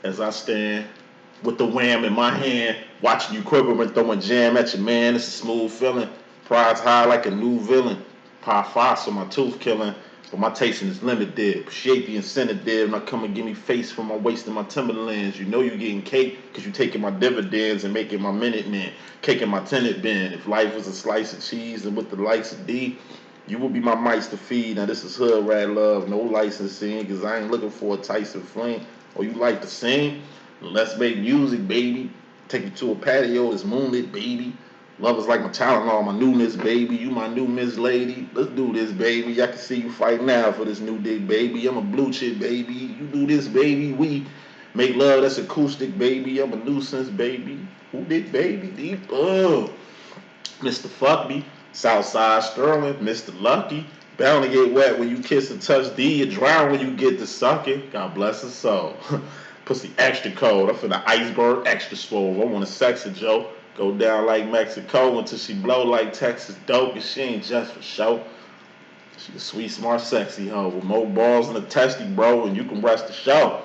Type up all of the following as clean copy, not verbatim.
as I stand with the wham in my hand, watching you quiver when throwing jam at your man. It's a smooth feeling. Pride's high like a new villain. Pie five so my tooth killing. But my tasting is limited. Appreciate the incentive, did. When I come and give me face from my waist and my Timberlands. You know you getting cake because you taking my dividends and making my minute man. Caking my tenant bin. If life was a slice of cheese and with the likes of D, you will be my mice to feed. Now this is hood rat love, no licensing, cause I ain't looking for a Tyson Flame. Or you like to sing? Let's make music, baby. Take you to a patio, it's moonlit, baby. Love is like my Tylenol, my newness, baby. You my new Miss Lady. Let's do this, baby. I can see you fight now for this new dick, baby. I'm a blue chick, baby. You do this, baby. We make love, that's acoustic, baby. I'm a nuisance, baby. Who did, baby? Deep. Oh, Mr. Fuck Me. Southside Sterling, Mr. Lucky. Bound to get wet when you kiss and touch D. You drown when you get to sucking. God bless his soul. Pussy extra cold. I'm finna iceberg extra swole. I wanna sex it, Joe. Go down like Mexico until she blow like Texas dope. And she ain't just for show. She a sweet, smart, sexy hoe with more balls than a testy, bro. And you can rest the show.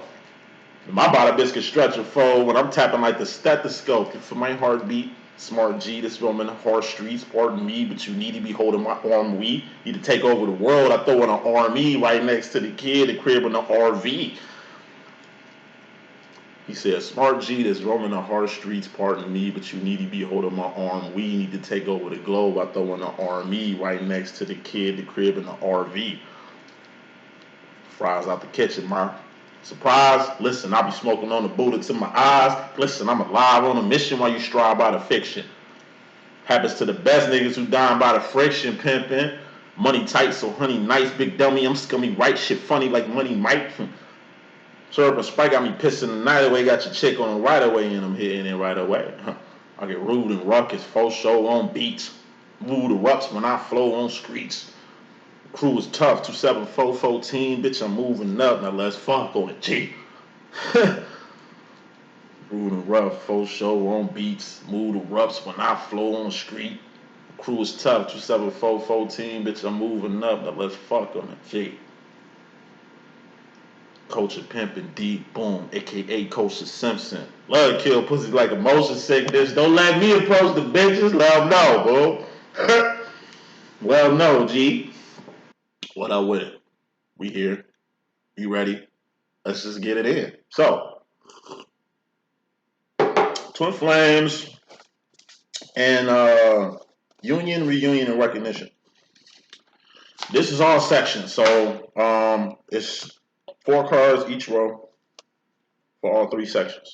My body biscuit stretch and fold when I'm tapping like the stethoscope. For my heartbeat, smart G, this roaming the harsh streets, pardon me, but you need to be holding my arm. We need to take over the world. I throw in an army right next to the kid, the crib in the RV. He said, smart G that's roaming the harsh streets, pardon me, but you need to be holding my arm. We need to take over the globe. I throw in an army right next to the kid, the crib in the RV. Fries out the kitchen, man. Surprise? Listen, I be smoking on the Buddha to my eyes. Listen, I'm alive on a mission while you strive by the fiction. Happens to the best niggas who dying by the friction, pimping. Money tight, so honey nice, big dummy. I'm scummy right, shit funny like Money Mike. Syrup and Sprite got me pissing the night away. Got your chick on the right away, and I'm hitting it right away. I get rude and ruckus, full show on beats. Mood erupts when I flow on streets. Crew is tough, 27414. Bitch, I'm moving up. Now let's fuck on it, G. Rude and rough, full show on beats. Mood erupts when I flow on the street. Crew is tough, 27414. Bitch, I'm moving up. Now let's fuck on it, G. Culture pimpin' D.Boom, aka Culture Simpson. Love to kill pussy like a motion sickness. Don't let me approach the bitches. Let them know, boo. Well, no, G. What up with it? We here. You ready? Let's just get it in. So, Twin Flames and Union, Reunion, and Recognition. This is all sections. So, it's 4 cards each row for all 3 sections.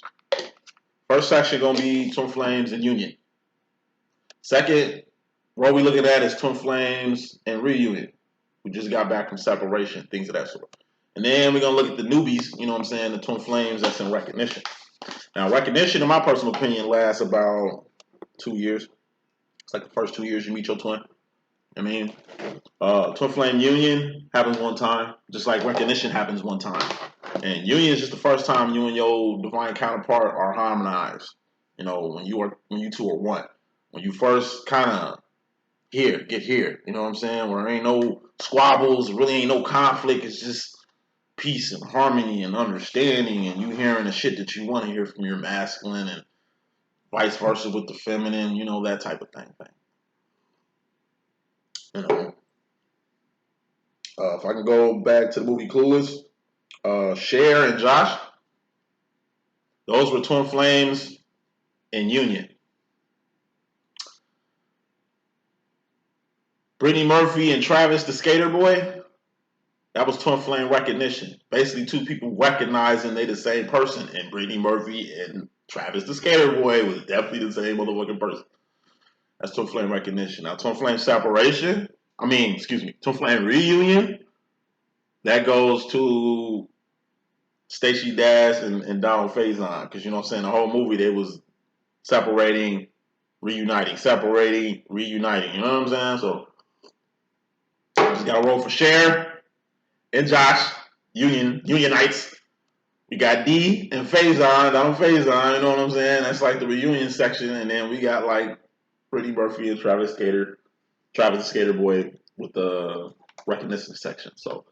First section gonna be Twin Flames and Union. Second row we looking at is Twin Flames and Reunion. We just got back from separation, things of that sort. And then we're gonna look at the newbies, you know what I'm saying, the Twin Flames that's in Recognition. Now Recognition, in my personal opinion, lasts about 2 years. It's like the first 2 years you meet your twin. I mean, Twin Flame Union happens one time, just like Recognition happens one time. And Union is just the first time you and your divine counterpart are harmonized. You know, when you two are one. When you first kind of get here, you know what I'm saying? Where there ain't no squabbles, really ain't no conflict. It's just peace and harmony and understanding, and you hearing the shit that you want to hear from your masculine, and vice versa with the feminine, you know, that type of thing. You know, if I can go back to the movie Clueless, Cher and Josh, those were Twin Flames in Union. Brittany Murphy and Travis the Skater Boy, that was Twin Flame Recognition. Basically, 2 people recognizing they the same person. And Brittany Murphy and Travis the Skater Boy was definitely the same motherfucking person. That's Twin Flame Recognition. Now, Twin Flame Separation, Twin Flame Reunion, that goes to Stacey Dash and Donald Faison. Because, you know what I'm saying, the whole movie, they was separating, reuniting. You know what I'm saying? So, just got to roll for Cher and Josh, Unionites. We got D and Faison, Donald Faison, you know what I'm saying? That's like the reunion section. And then we got like Brittany Murphy and Travis the Skater Boy with the recognition section. So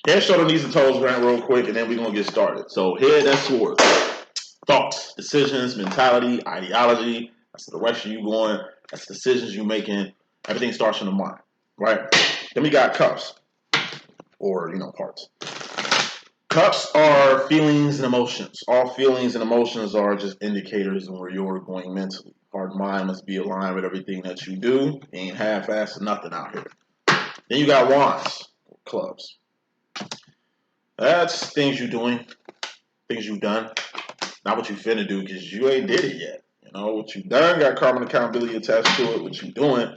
Head, shoulder, knees, and toes rant real quick, and then we're going to get started. So head, that's sword. Thoughts, decisions, mentality, ideology. That's the direction you going. That's decisions you making. Everything starts in the mind, right? Then we got cups, or, parts. Cups are feelings and emotions. All feelings and emotions are just indicators of where you're going mentally. Heart and mind must be aligned with everything that you do. Ain't half-assed nothing out here. Then you got wands, clubs. That's things you're doing, things you've done. Not what you finna do, because you ain't did it yet. What you done got karma and accountability attached to it. What you doing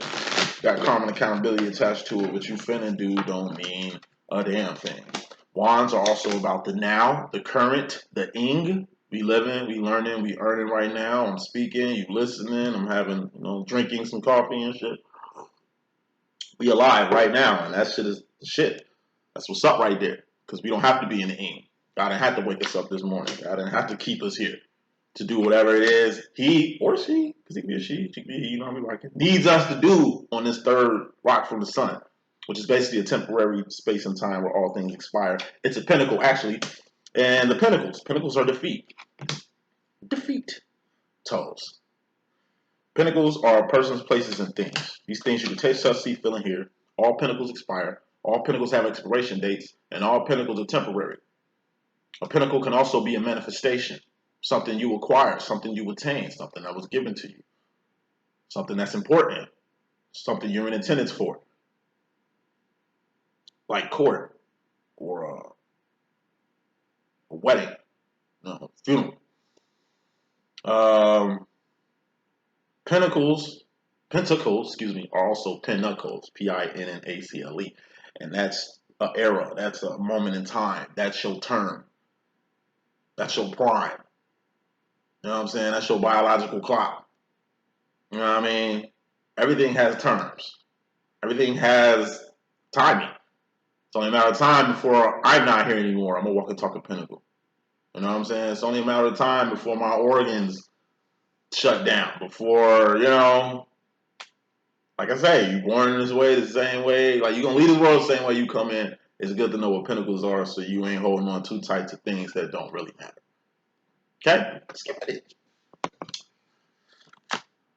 got karma and accountability attached to it. What you finna do don't mean a damn thing. Wands are also about the now, the current, the ing. We living, we learning, we earning right now. I'm speaking, you listening. I'm having, drinking some coffee and shit. We alive right now, and that shit is the shit. That's what's up right there. Because we don't have to be in the ing. God didn't have to wake us up this morning. God didn't have to keep us here to do whatever it is he or she, because it can be a she can be a he, like it needs us to do on this third rock from the sun, which is basically a temporary space and time where all things expire. It's a pinnacle, actually. And the pinnacles are defeat. Toes. Pinnacles are persons, places, and things. These things you can taste, touch, see, feel, and hear. All pinnacles expire. All pinnacles have expiration dates, and all pinnacles are temporary. A pinnacle can also be a manifestation, something you acquire, something you attain, something that was given to you, something that's important, something you're in attendance for, like court or a wedding, funeral. Pentacles, are also pinnacles, P-I-N-N-A-C-L-E, and that's an era, that's a moment in time, that's your term, that's your prime. You know what I'm saying? That's your biological clock. You know what I mean? Everything has terms. Everything has timing. It's only a matter of time before I'm not here anymore. I'm a walking, talking pinnacle. You know what I'm saying? It's only a matter of time before my organs shut down. Before, like I say, you're born in this way, the same way. Like, you're going to leave this world the same way you come in. It's good to know what pinnacles are so you ain't holding on too tight to things that don't really matter. Okay? Let's get it.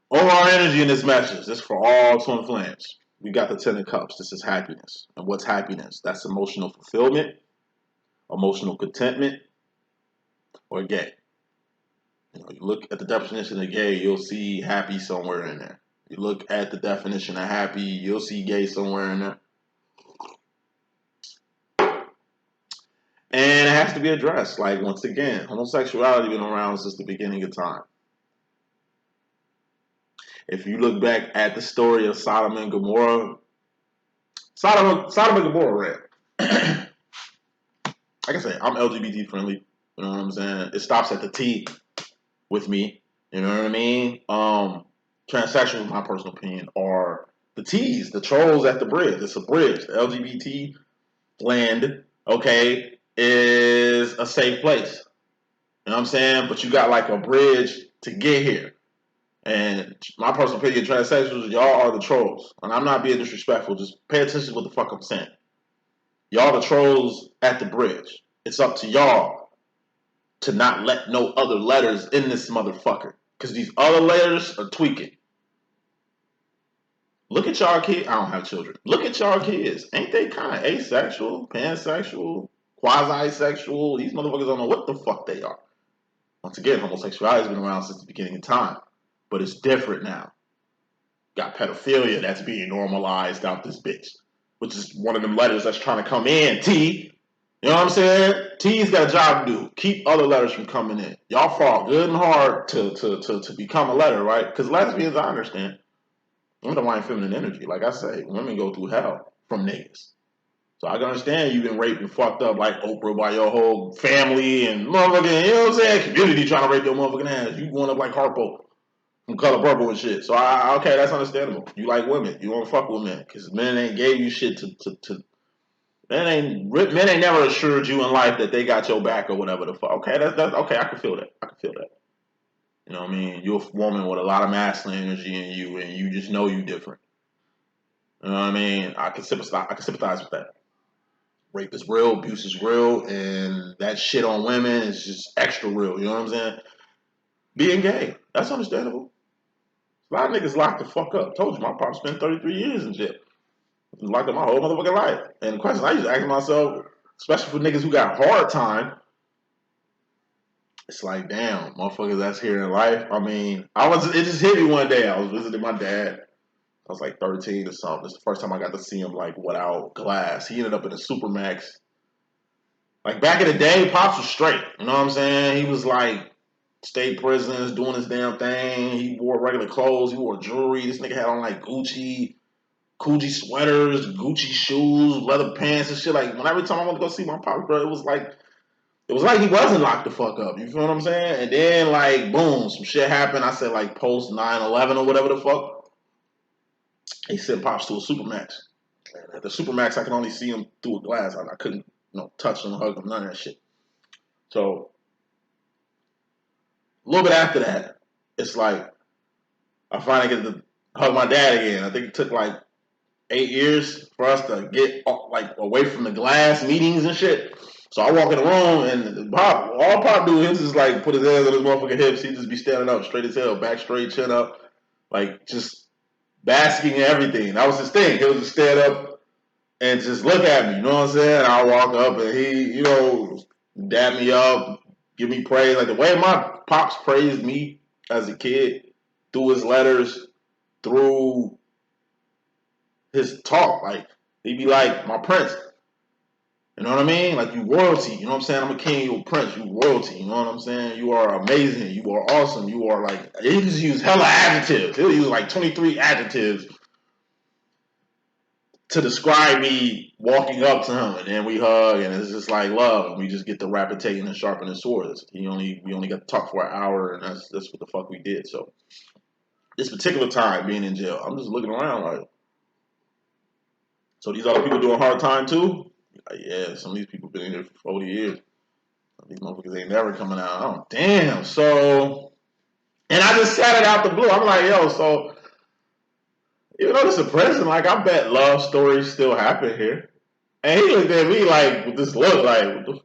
Overall energy in this message. This is for all twin flames. We got the 10 of cups. This is happiness. And what's happiness? That's emotional fulfillment, emotional contentment, or gay. You look at the definition of gay, you'll see happy somewhere in there. You look at the definition of happy, you'll see gay somewhere in there. And it has to be addressed. Like, once again, homosexuality been around since the beginning of time. If you look back at the story of Sodom and Gomorrah, Sodom and Gomorrah ran. Like I say, I'm LGBT friendly. You know what I'm saying? It stops at the T with me. You know what I mean? Transsexuals, in my personal opinion, are the T's, the trolls at the bridge. It's a bridge. The LGBT land, okay, is a safe place. You know what I'm saying? But you got like a bridge to get here. And my personal opinion, transsexuals, y'all are the trolls. And I'm not being disrespectful. Just pay attention to what the fuck I'm saying. Y'all the trolls at the bridge. It's up to y'all to not let no other letters in this motherfucker. Because these other letters are tweaking. Look at y'all kids. I don't have children. Look at y'all kids. Ain't they kind of asexual, pansexual, quasi-sexual? These motherfuckers don't know what the fuck they are. Once again, homosexuality has been around since the beginning of time. But it's different now. Got pedophilia that's being normalized out this bitch. Which is one of them letters that's trying to come in. T. You know what I'm saying? T's got a job to do. Keep other letters from coming in. Y'all fought good and hard to become a letter, right? Because lesbians, I understand. Underlying feminine energy. Like I say, women go through hell from niggas. So I can understand you've been raped and fucked up like Oprah by your whole family and motherfucking, you know what I'm saying? Community trying to rape your motherfucking ass. You going up like Harpo from Color Purple and shit. So okay, that's understandable. You like women. You want to fuck with men. Because men ain't gave you shit to men ain't never assured you in life that they got your back or whatever the fuck. Okay, that's okay, I can feel that. You know what I mean? You're a woman with a lot of masculine energy in you, and you just know you different. You know what I mean? I can sympathize with that. Rape is real, abuse is real, and that shit on women is just extra real. You know what I'm saying? Being gay, that's understandable. A lot of niggas locked the fuck up. Told you, my pop spent 33 years in jail. Locked up my whole motherfucking life. And the question I used to ask myself, especially for niggas who got hard time, it's like, damn, motherfuckers that's here in life. I mean, it just hit me one day. I was visiting my dad. I was like 13 or something. It's the first time I got to see him like without glass. He ended up in a Supermax. Like back in the day, Pops was straight. You know what I'm saying? He was like state prisons, doing his damn thing. He wore regular clothes. He wore jewelry. This nigga had on like Gucci sweaters, Gucci shoes, leather pants and shit. Like every time I went to go see my Pops, bro, it was like he wasn't locked the fuck up. You feel what I'm saying? And then like boom, some shit happened. I said like post 9/11 or whatever the fuck. He sent Pops to a Supermax. And at the Supermax, I can only see him through a glass. I couldn't, touch him, hug him, none of that shit. So a little bit after that, it's like I finally get to hug my dad again. I think it took like 8 years for us to get like away from the glass meetings and shit. So I walk in the room and all Pop do is just like put his hands on his motherfucking hips. He just be standing up straight as hell, back straight, chin up, like just basking in everything. That was his thing. He would just stand up and just look at me. You know what I'm saying? And I walk up and he, dap me up, give me praise. Like the way my pops praised me as a kid through his letters, through his talk. Like he'd be like, my prince. You know what I mean? Like you royalty. You know what I'm saying? I'm a king, you a prince, you royalty. You know what I'm saying? You are amazing. You are awesome. You are like, he just use hella adjectives. He'll use like 23 adjectives to describe me walking up to him, and then we hug, and it's just like love, and we just get to rapitating and sharpening swords. We only got to talk for an hour, and that's what the fuck we did. So this particular time being in jail, I'm just looking around like, so these other people doing hard time too? Like, yeah, some of these people been in here for 40 years. These motherfuckers ain't never coming out. Oh damn. So, and I just said it out the blue. I'm like, yo, so even though it's a prison, like I bet love stories still happen here. And he looked at me like with this look, like, what the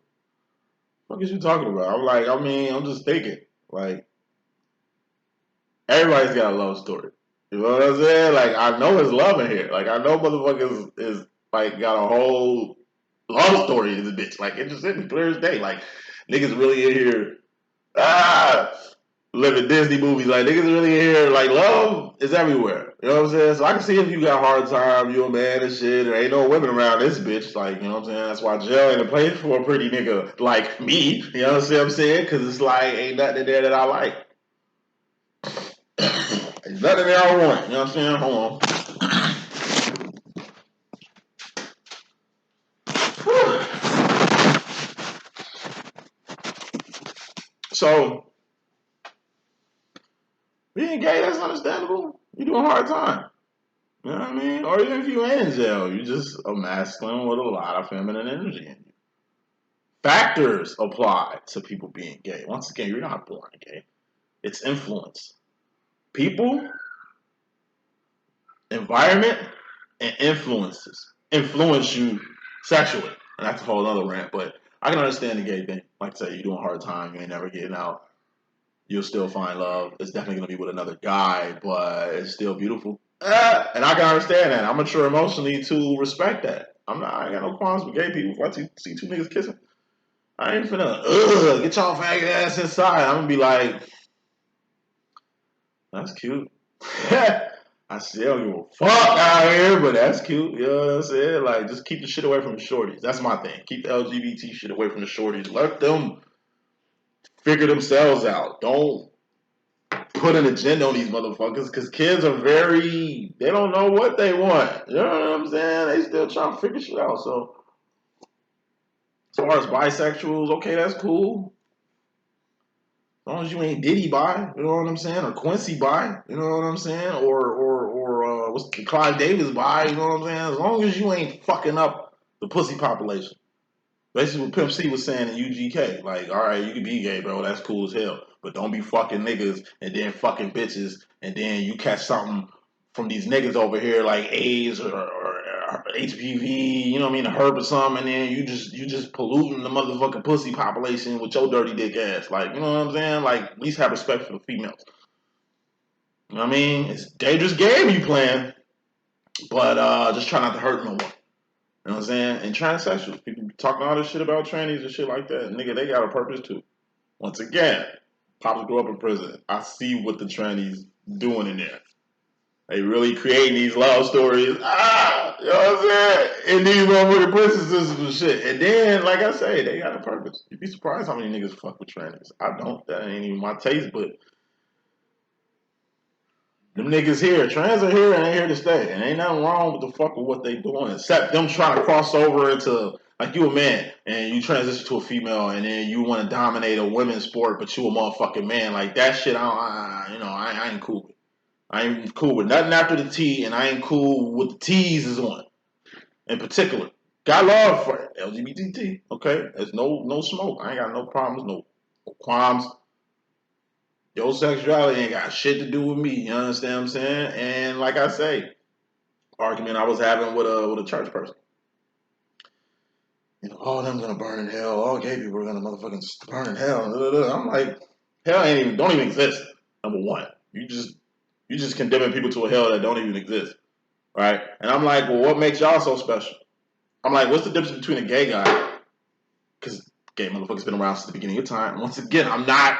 fuck is you talking about? I'm like, I'm just thinking, like, everybody's got a love story. You know what I'm saying? Like, I know it's love in here. Like, I know motherfuckers is like got a whole love story in this bitch. Like, it just hit me clear as day. Like, niggas really in here, living Disney movies. Like, niggas really in here, like, love is everywhere. You know what I'm saying? So I can see if you got a hard time, you a man and shit, there ain't no women around this bitch. Like, you know what I'm saying? That's why jail ain't a place for a pretty nigga like me. You know what I'm saying? Because it's like, ain't nothing in there that I like. There's nothing there I want. You know what I'm saying? Hold on. So, being gay, that's understandable. You do a hard time. You know what I mean? Or even if you ain't in jail, you just a masculine with a lot of feminine energy in you. Factors apply to people being gay. Once again, you're not born gay. It's influence. People, environment, and influences influence you sexually. And that's a whole other rant, but I can understand the gay thing. Like I say, you're doing a hard time, you ain't never getting out. You'll still find love. It's definitely going to be with another guy, but it's still beautiful. And I can understand that. I'm mature emotionally to respect that. I ain't got no qualms with gay people. If I see two niggas kissing, I ain't finna, get y'all faggot ass inside. I'm gonna be like, that's cute. I still don't give a fuck out here, but that's cute. You know what I'm saying? Like, just keep the shit away from the shorties. That's my thing. Keep the LGBT shit away from the shorties. Let them figure themselves out. Don't put an agenda on these motherfuckers, because kids are they don't know what they want. You know what I'm saying? They still trying to figure shit out. So, as far as bisexuals, okay, that's cool. As long as you ain't Diddy bi, you know what I'm saying? Or Quincy bi, you know what I'm saying? Or what's Clive Davis bi, you know what I'm saying? As long as you ain't fucking up the pussy population. Basically what Pimp C was saying in UGK. Like, all right, you can be gay, bro. That's cool as hell. But don't be fucking niggas and then fucking bitches and then you catch something from these niggas over here like AIDS or HPV, you know what I mean, a herb or something, and then you just polluting the motherfucking pussy population with your dirty dick ass. Like, you know what I'm saying? Like, at least have respect for the females. You know what I mean? It's a dangerous game you playing, but just try not to hurt no one. You know what I'm saying? And transsexuals, people be talking all this shit about trannies and shit like that. Nigga, they got a purpose too. Once again, Pops grew up in prison. I see what the trannies doing in there. They really creating these love stories. You know what I'm saying? And these motherfucking princesses and shit. And then, like I say, they got a purpose. You'd be surprised how many niggas fuck with trannies. I don't. That ain't even my taste, but them niggas here, trans are here and they here to stay. And ain't nothing wrong with the fuck with what they doing, except them trying to cross over into, like, you a man and you transition to a female and then you want to dominate a women's sport, but you a motherfucking man. Like, that shit, I ain't cool with. I ain't cool with nothing after the T, and I ain't cool with the T's is on. In particular, got love for it. LGBT, okay? There's no smoke. I ain't got no problems, no qualms. Your sexuality ain't got shit to do with me. You understand what I'm saying? And like I say, argument I was having with a church person. You know, all them gonna burn in hell. All gay people are gonna motherfucking burn in hell. I'm like, hell don't even exist. Number one, you just condemning people to a hell that don't even exist, right? And I'm like, well, what makes y'all so special? I'm like, what's the difference between a gay guy? Because gay motherfuckers been around since the beginning of time. Once again, I'm not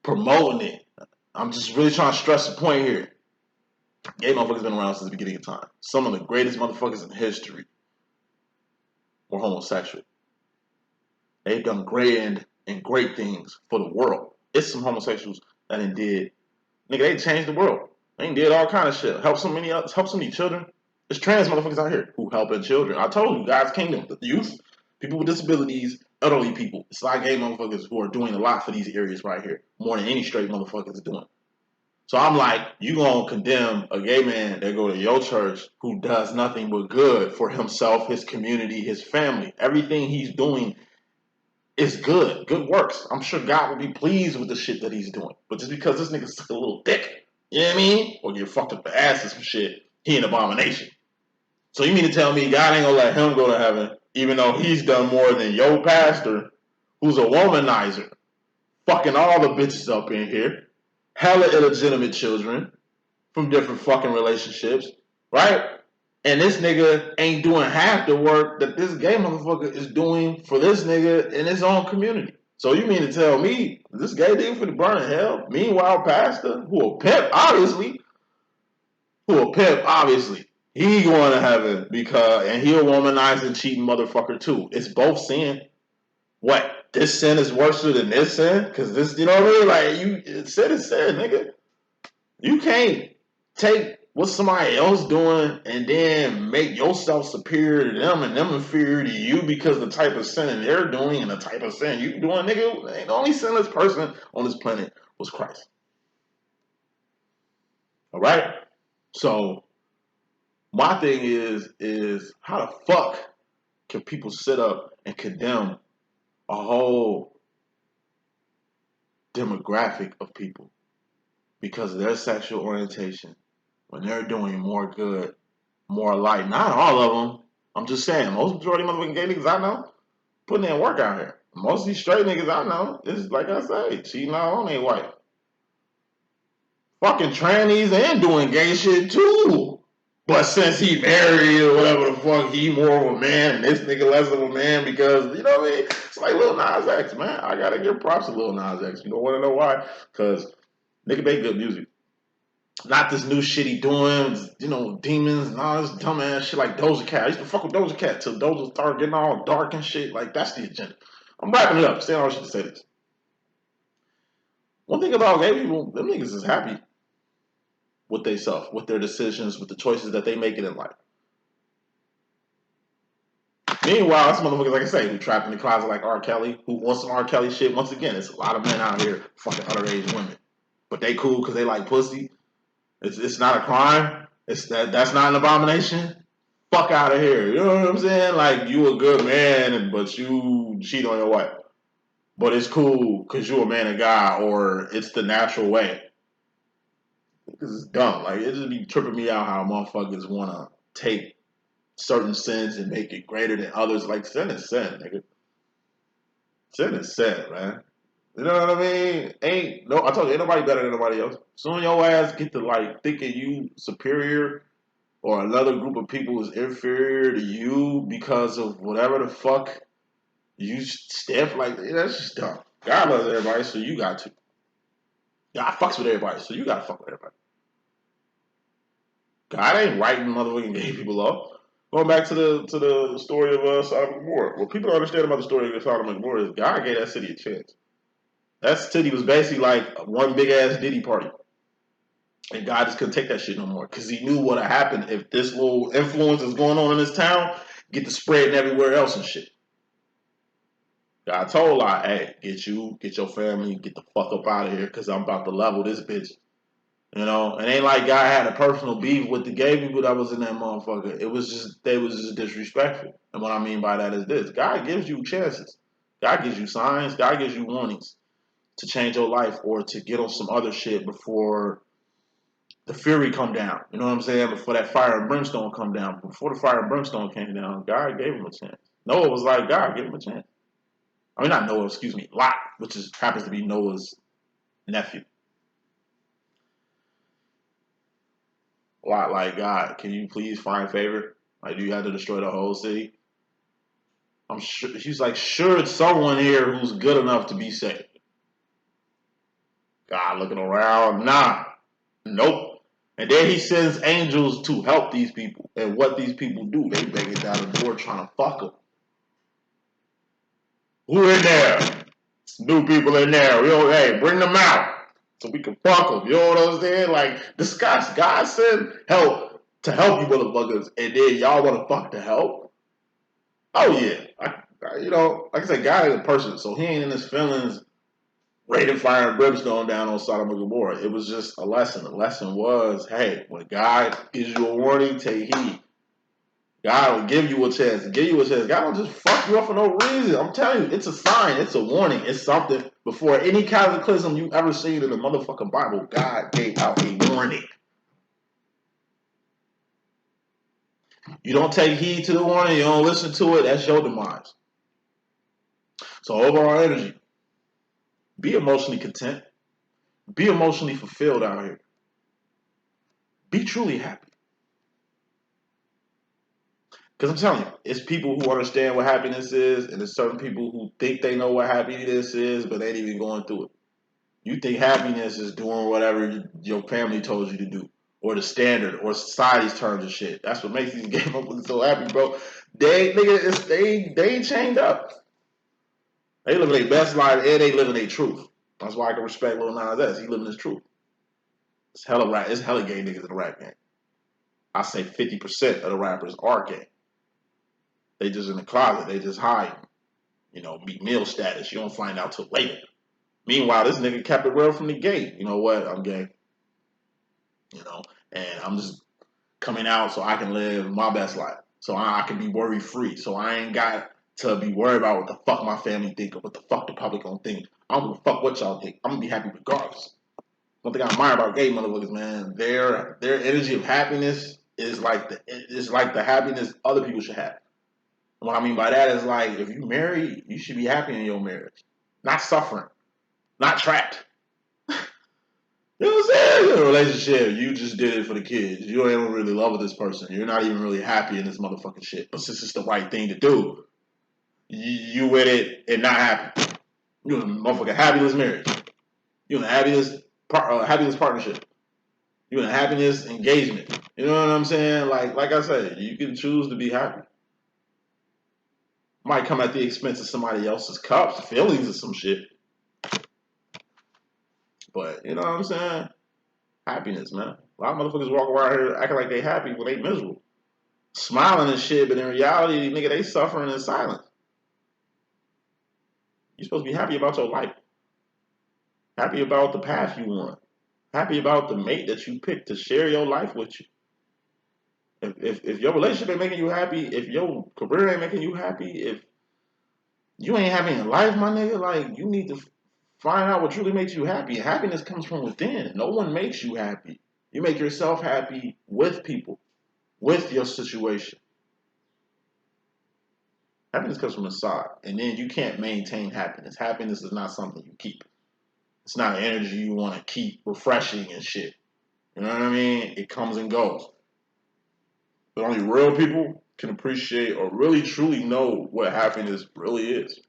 promoting it. I'm just really trying to stress the point here. Gay motherfuckers been around since the beginning of time. Some of the greatest motherfuckers in history were homosexual. They've done grand and great things for the world. It's some homosexuals that did. Nigga, they changed the world. They did all kind of shit. Help so many children. There's trans motherfuckers out here who helping children. I told you, God's kingdom, the youth, people with disabilities, elderly people. It's like gay motherfuckers who are doing a lot for these areas right here, more than any straight motherfuckers is doing. So I'm like, you gonna condemn a gay man that go to your church who does nothing but good for himself, his community, his family. Everything he's doing is good works. I'm sure God will be pleased with the shit that he's doing. But just because this nigga suck a little dick, you know what I mean? Or get fucked up the ass or some shit, he an abomination. So you mean to tell me God ain't gonna let him go to heaven, even though he's done more than your pastor, who's a womanizer, fucking all the bitches up in here, hella illegitimate children from different fucking relationships, right? And this nigga ain't doing half the work that this gay motherfucker is doing for this nigga in his own community. So you mean to tell me this gay nigga finna burn in hell? Meanwhile, pastor, who a pimp, obviously, he going to heaven and he a womanizing, cheating motherfucker too. It's both sin. What? This sin is worse than this sin? Because this, you know what I mean? Like, sin is sin, nigga. You can't take what somebody else doing and then make yourself superior to them and them inferior to you because the type of sin they're doing and the type of sin you doing, nigga. The only sinless person on this planet was Christ. All right? So my thing is how the fuck can people sit up and condemn a whole demographic of people because of their sexual orientation when they're doing more good, more light? Not all of them. I'm just saying, most majority of motherfucking gay niggas I know putting in work out here. Most of these straight niggas I know is, like I say, cheating on their wife. Fucking trannies and doing gay shit too. But since he married or whatever the fuck, he more of a man and this nigga less of a man because, you know what I mean? It's like Lil Nas X, man. I gotta give props to Lil Nas X. You don't wanna know why? Because nigga make good music. Not this new shit he doing, you know, demons and all this dumbass shit like Doja Cat. I used to fuck with Doja Cat till Doja started getting all dark and shit. Like, that's the agenda. I'm wrapping it up, saying all shit to say this. One thing about gay people, them niggas is happy with themselves, with their decisions, with the choices that they make it in life. Meanwhile, some motherfuckers, like I say, who trapped in the closet like R. Kelly, who wants some R. Kelly shit. Once again, it's a lot of men out here fucking underage women. But they cool because they like pussy. It's not a crime. That's not an abomination. Fuck out of here. You know what I'm saying? Like, you a good man, but you cheat on your wife. But it's cool because you a man of God, or it's the natural way. Because it's dumb. Like, it just be tripping me out how motherfuckers want to take certain sins and make it greater than others. Like sin is sin, nigga. Sin is sin, man. You know what I mean? I told you, ain't nobody better than nobody else. Soon your ass get to like thinking you superior or another group of people is inferior to you because of whatever the fuck you stiff, like that's just dumb. God loves everybody, so you got to. God fucks with everybody, so you gotta fuck with everybody. God ain't writing motherfucking gay people off. Going back to the story of Sodom and Gomorrah. What people don't understand about the story of Sodom and Gomorrah is God gave that city a chance. That city was basically like one big ass Diddy party. And God just couldn't take that shit no more. Because he knew what would happen if this little influence is going on in this town, get to spreading everywhere else and shit. God told like, hey, get your family, get the fuck up out of here, because I'm about to level this bitch. You know, it ain't like God had a personal beef with the gay people that was in that motherfucker. It was just, they was just disrespectful. And what I mean by that is this. God gives you chances. God gives you signs. God gives you warnings to change your life or to get on some other shit before the fury come down. You know what I'm saying? Before that fire and brimstone come down. Before the fire and brimstone came down, God gave him a chance. Noah was like, God, give him a chance. I mean, not Noah, excuse me, Lot, which happens to be Noah's nephew. Lot, like, God, can you please find favor? Like, do you have to destroy the whole city? I'm sure, she's like, sure, it's someone here who's good enough to be saved. God looking around, nah, nope. And then he sends angels to help these people. And what these people do, they bang it down the door trying to fuck them. Who in there? New people in there. Hey, bring them out so we can fuck them. You know what I'm saying? Like, discuss. God sent help to help you motherfuckers, and then y'all want to fuck to help? Oh, yeah. Like I said, God is a person, so he ain't in his feelings raining fire and brimstone down on Sodom and Gomorrah. It was just a lesson. The lesson was, hey, when God gives you a warning, take heed. God will give you a chance. God don't just fuck you up for no reason. I'm telling you, it's a sign. It's a warning. It's something. Before any cataclysm you ever seen in the motherfucking Bible, God gave out a warning. You don't take heed to the warning. You don't listen to it. That's your demise. So overall energy. Be emotionally content. Be emotionally fulfilled out here. Be truly happy. Because I'm telling you, it's people who understand what happiness is, and there's certain people who think they know what happiness is, but they ain't even going through it. You think happiness is doing whatever your family told you to do, or the standard, or society's terms of shit. That's what makes these gay motherfuckers so happy, bro. They ain't chained up. They living their best life and they living their truth. That's why I can respect Lil Nas X. He living his truth. It's hella gay niggas in the rap game. I say 50% of the rappers are gay. They just in the closet. They just hide. You know, Meek Mill status. You don't find out till later. Meanwhile, this nigga kept it real from the gate. You know what? I'm gay. You know, and I'm just coming out so I can live my best life. So I can be worry free. So I ain't got to be worried about what the fuck my family think or what the fuck the public gonna think. I don't give a fuck what y'all think. I'm gonna be happy regardless. One thing I admire about gay motherfuckers, man, their energy of happiness is like the happiness other people should have. And what I mean by that is like if you marry, you should be happy in your marriage, not suffering, not trapped. You know what I'm saying? In a relationship, you just did it for the kids. You ain't really love with this person. You're not even really happy in this motherfucking shit. But since it's the right thing to do, you with it and not happy. You in a motherfucking happiness marriage. You in a happiness partnership. You in a happiness engagement. You know what I'm saying? Like I said, you can choose to be happy. Might come at the expense of somebody else's cups, feelings, or some shit. But you know what I'm saying? Happiness, man. A lot of motherfuckers walk around here acting like they happy when they miserable. Smiling and shit, but in reality, nigga, they suffering in silence. You're supposed to be happy about your life. Happy about the path you want. Happy about the mate that you picked to share your life with you. If your relationship ain't making you happy, if your career ain't making you happy, if you ain't happy in life, my nigga, like, you need to find out what truly makes you happy. And happiness comes from within. No one makes you happy. You make yourself happy with people, with your situation. Happiness comes from inside. And then you can't maintain happiness. Happiness is not something you keep. It's not an energy you want to keep refreshing and shit. You know what I mean? It comes and goes. But only real people can appreciate or really truly know what happiness really is.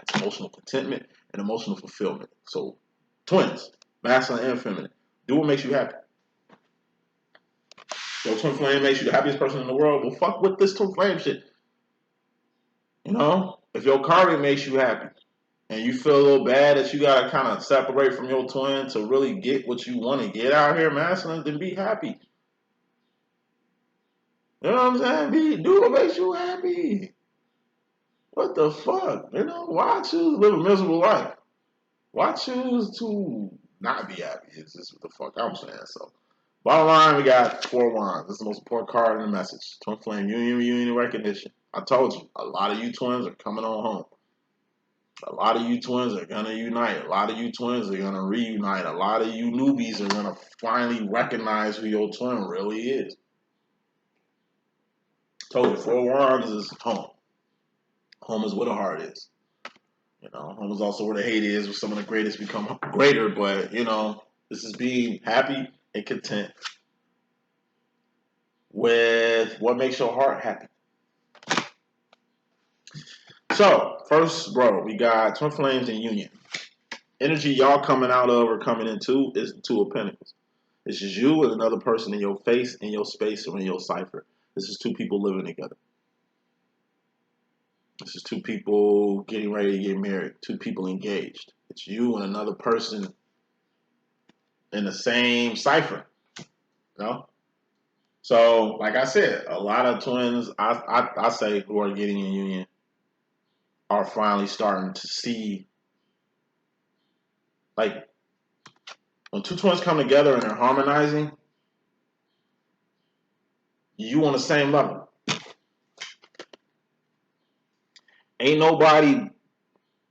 It's emotional contentment and emotional fulfillment. So, twins, masculine and feminine, do what makes you happy. Your twin flame makes you the happiest person in the world. Well, fuck with this twin flame shit. You know? If your karma makes you happy and you feel a little bad that you gotta kind of separate from your twin to really get what you want to get out here, masculine, then be happy. You know what I'm saying? Do what makes you happy. What the fuck? You know, why choose to live a miserable life? Why choose to not be happy? It's just what the fuck I'm saying. So, bottom line, we got 4 wands. This is the most important card in the message. Twin flame union, reunion, and recognition. I told you, a lot of you twins are coming on home. A lot of you twins are gonna unite. A lot of you twins are gonna reunite. A lot of you newbies are gonna finally recognize who your twin really is. Told you, 4 wands is home. Home is where the heart is. You know, home is also where the hate is, where some of the greatest become greater. But, you know, this is being happy and content with what makes your heart happy. So, first, bro, we got twin flames and union. Energy y'all coming out of or coming into is the 2 of Pentacles. This is you and another person in your face, in your space, or in your cipher. This is 2 people living together. This is 2 people getting ready to get married. 2 people engaged. It's you and another person in the same cipher. You know? So, like I said, a lot of twins, I say, who are getting in union are finally starting to see, like, when 2 twins come together and they're harmonizing, you on the same level. Ain't nobody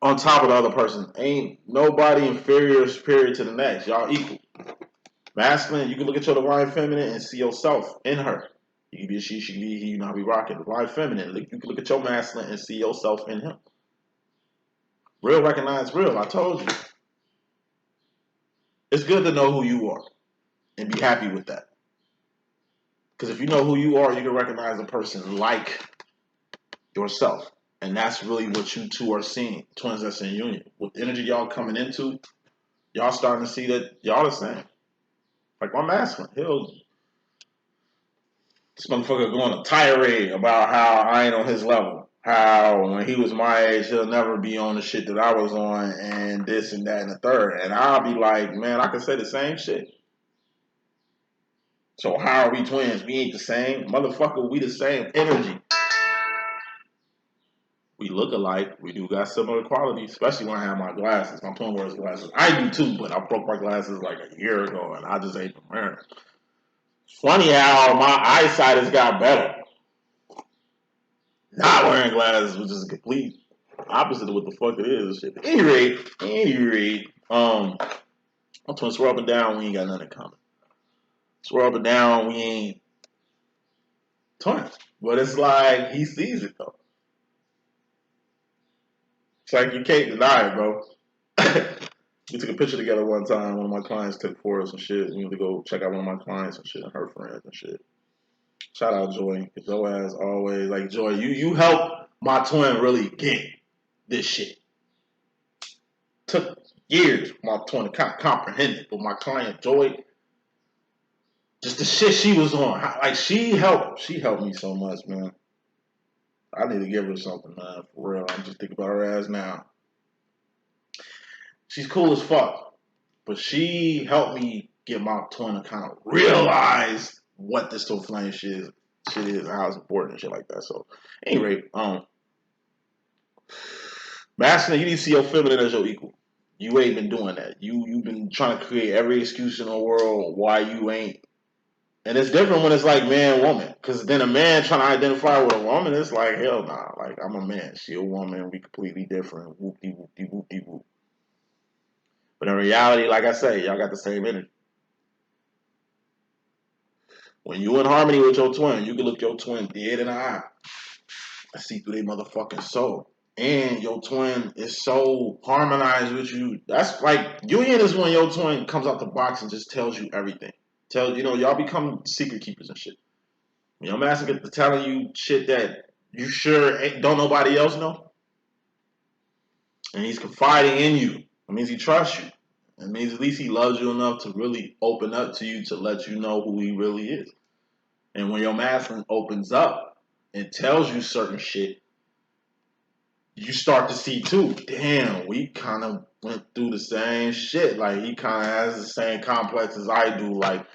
on top of the other person. Ain't nobody inferior or superior to the next. Y'all equal. Masculine, you can look at your divine feminine and see yourself in her. You can be a she can be he, you know how we rocking. Divine feminine, you can look at your masculine and see yourself in him. Real recognize real, I told you. It's good to know who you are and be happy with that. Because if you know who you are, you can recognize a person like yourself. And that's really what you 2 are seeing. Twins that's in union. With the energy y'all coming into, y'all starting to see that y'all the same. Like my masculine, this motherfucker go on a tirade about how I ain't on his level. How when he was my age, he'll never be on the shit that I was on, and this and that and the third. And I'll be like, man, I can say the same shit. So how are we twins? We ain't the same. Motherfucker, we the same energy. We look alike. We do got similar qualities, especially when I have my glasses. My twin wears glasses. I do too, but I broke my glasses like a year ago, and I just ain't wearing them. Funny how my eyesight has got better. Not wearing glasses, which is a complete opposite of what the fuck it is. Shit. At any rate, my twin swear up and down we ain't got nothing in common. Swear up and down we ain't twins. But it's like he sees it though. It's like you can't deny it, bro. We took a picture together one time. One of my clients took for us and shit. We went to go check out one of my clients and shit and her friends and shit. Shout out Joy, because Joy has always like Joy. You helped my twin really get this shit. Took years for my twin to comprehend it, but my client Joy, just the shit she was on, like she helped me so much, man. I need to give her something, man, for real. I'm just thinking about her ass now. She's cool as fuck, but she helped me get my twin to kind of realize what this twin flame shit is and how it's important and shit like that. So, anyway, masculine, you need to see your feminine as your equal. You ain't been doing that. You've been trying to create every excuse in the world why you ain't. And it's different when it's like man, woman. Because then a man trying to identify with a woman, it's like, hell nah. Like, I'm a man. She a woman. We completely different. Whoop-de-whoop-de-whoop-de-whoop. But in reality, like I say, y'all got the same energy. When you in harmony with your twin, you can look your twin dead in the eye I see through their motherfucking soul. And your twin is so harmonized with you. That's like union is when your twin comes out the box and just tells you everything. Y'all become secret keepers and shit. When your master gets to telling you shit that you sure don't nobody else know, and he's confiding in you. It means he trusts you. It means at least he loves you enough to really open up to you to let you know who he really is. And when your masculine opens up and tells you certain shit, you start to see too, damn, we kind of went through the same shit. Like, he kind of has the same complex as I do. Like,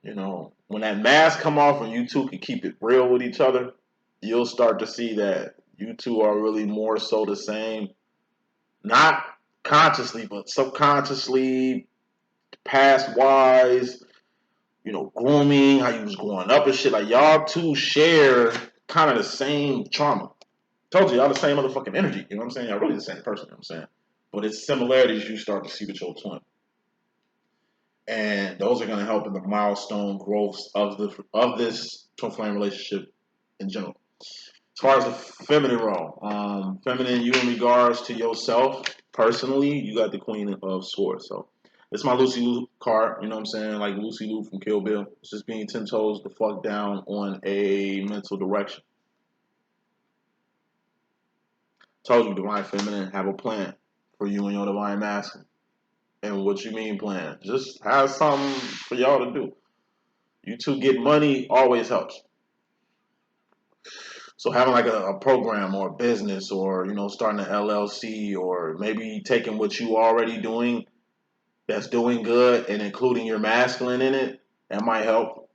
when that mask come off and you two can keep it real with each other, you'll start to see that you two are really more so the same. Not consciously, but subconsciously, past wise, grooming, how you was growing up and shit. Like, y'all two share kind of the same trauma. Told you, y'all the same motherfucking energy. You know what I'm saying? Y'all really the same person, you know what I'm saying? But it's similarities you start to see with your twin. And those are going to help in the milestone growths of this twin flame relationship in general. As far as the feminine role, feminine, you in regards to yourself, personally, you got the Queen of Swords. So, it's my Lucy Liu card, you know what I'm saying? Like Lucy Liu from Kill Bill. It's just being 10 toes the fuck down on a mental direction. Told you, Divine Feminine, have a plan for you and your Divine Masculine. And what you mean plan? Just have something for y'all to do. You two get money always helps. So having like a program or a business or, starting an LLC or maybe taking what you already doing that's doing good and including your masculine in it, that might help.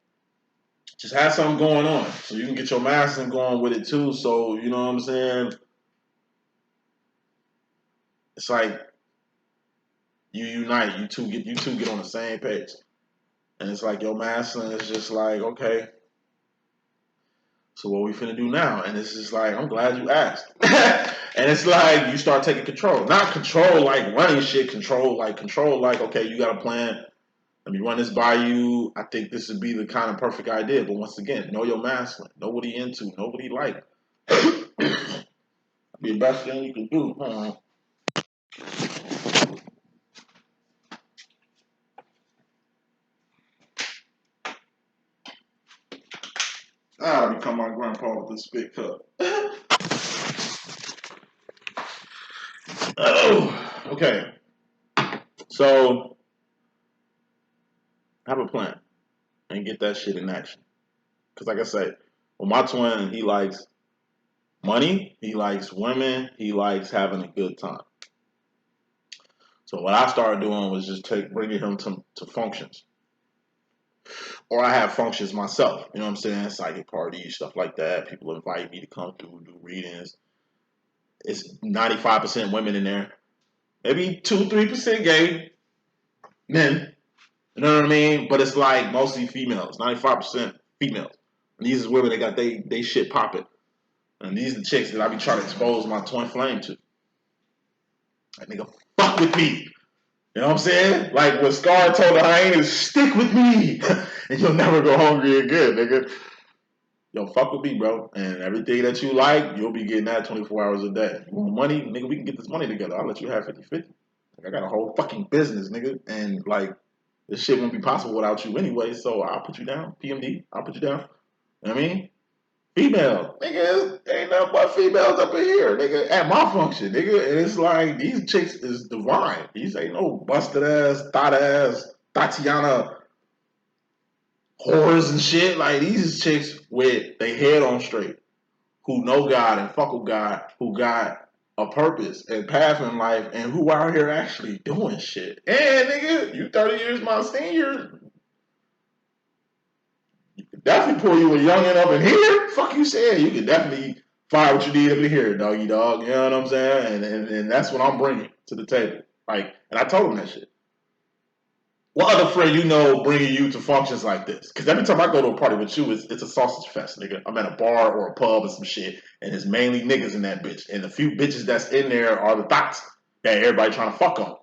Just have something going on so you can get your masculine going with it too. So, you know what I'm saying? It's like you unite, you two get on the same page. And it's like your masculine is just like, okay, so what we finna do now? And it's just like, I'm glad you asked. And it's like you start taking control. Not control like running shit, control like, okay, you got a plan. Let me run this by you. I think this would be the kind of perfect idea. But once again, know your masculine. Know what he into. Know what he like. Be the best thing you can do. I become my grandpa with this big cup. Oh, okay. So, have a plan and get that shit in action. Because like I said, with my twin, he likes money, he likes women, he likes having a good time. So what I started doing was just bringing him to functions. Or I have functions myself, you know what I'm saying? Psychic parties, stuff like that. People invite me to come through, do readings. It's 95% women in there. Maybe 2-3% gay men. You know what I mean? But it's like mostly females. 95% females. And these are women that got they shit popping. And these are the chicks that I be trying to expose my twin flame to. Like, nigga, fuck with me. You know what I'm saying? Like what Scar told the hyenas, stick with me. And you'll never go hungry again, nigga. Yo, fuck with me, bro. And everything that you like, you'll be getting that 24 hours a day. You want money? Nigga, we can get this money together. I'll let you have 50-50. Like, I got a whole fucking business, nigga. And, like, this shit won't be possible without you anyway, so I'll put you down. PMD, I'll put you down. You know what I mean? Female. Nigga, ain't nothing but females up in here, nigga. At my function, nigga. And it's like, these chicks is divine. These ain't no busted ass, thought ass, Tatiana whores and shit. Like, these chicks with their head on straight, who know God and fuck with God, who got a purpose and path in life, and who out here actually doing shit. And nigga, you 30 years my senior, you can definitely pull you a youngin' up in here. Fuck you saying, you can definitely find what you need up in here, doggy dog. You know what I'm saying? And that's what I'm bringing to the table. Like, and I told him that shit. What other friend you know bringing you to functions like this? Because every time I go to a party with you, it's a sausage fest, nigga. I'm at a bar or a pub or some shit, and it's mainly niggas in that bitch. And the few bitches that's in there are the thoughts that everybody trying to fuck on.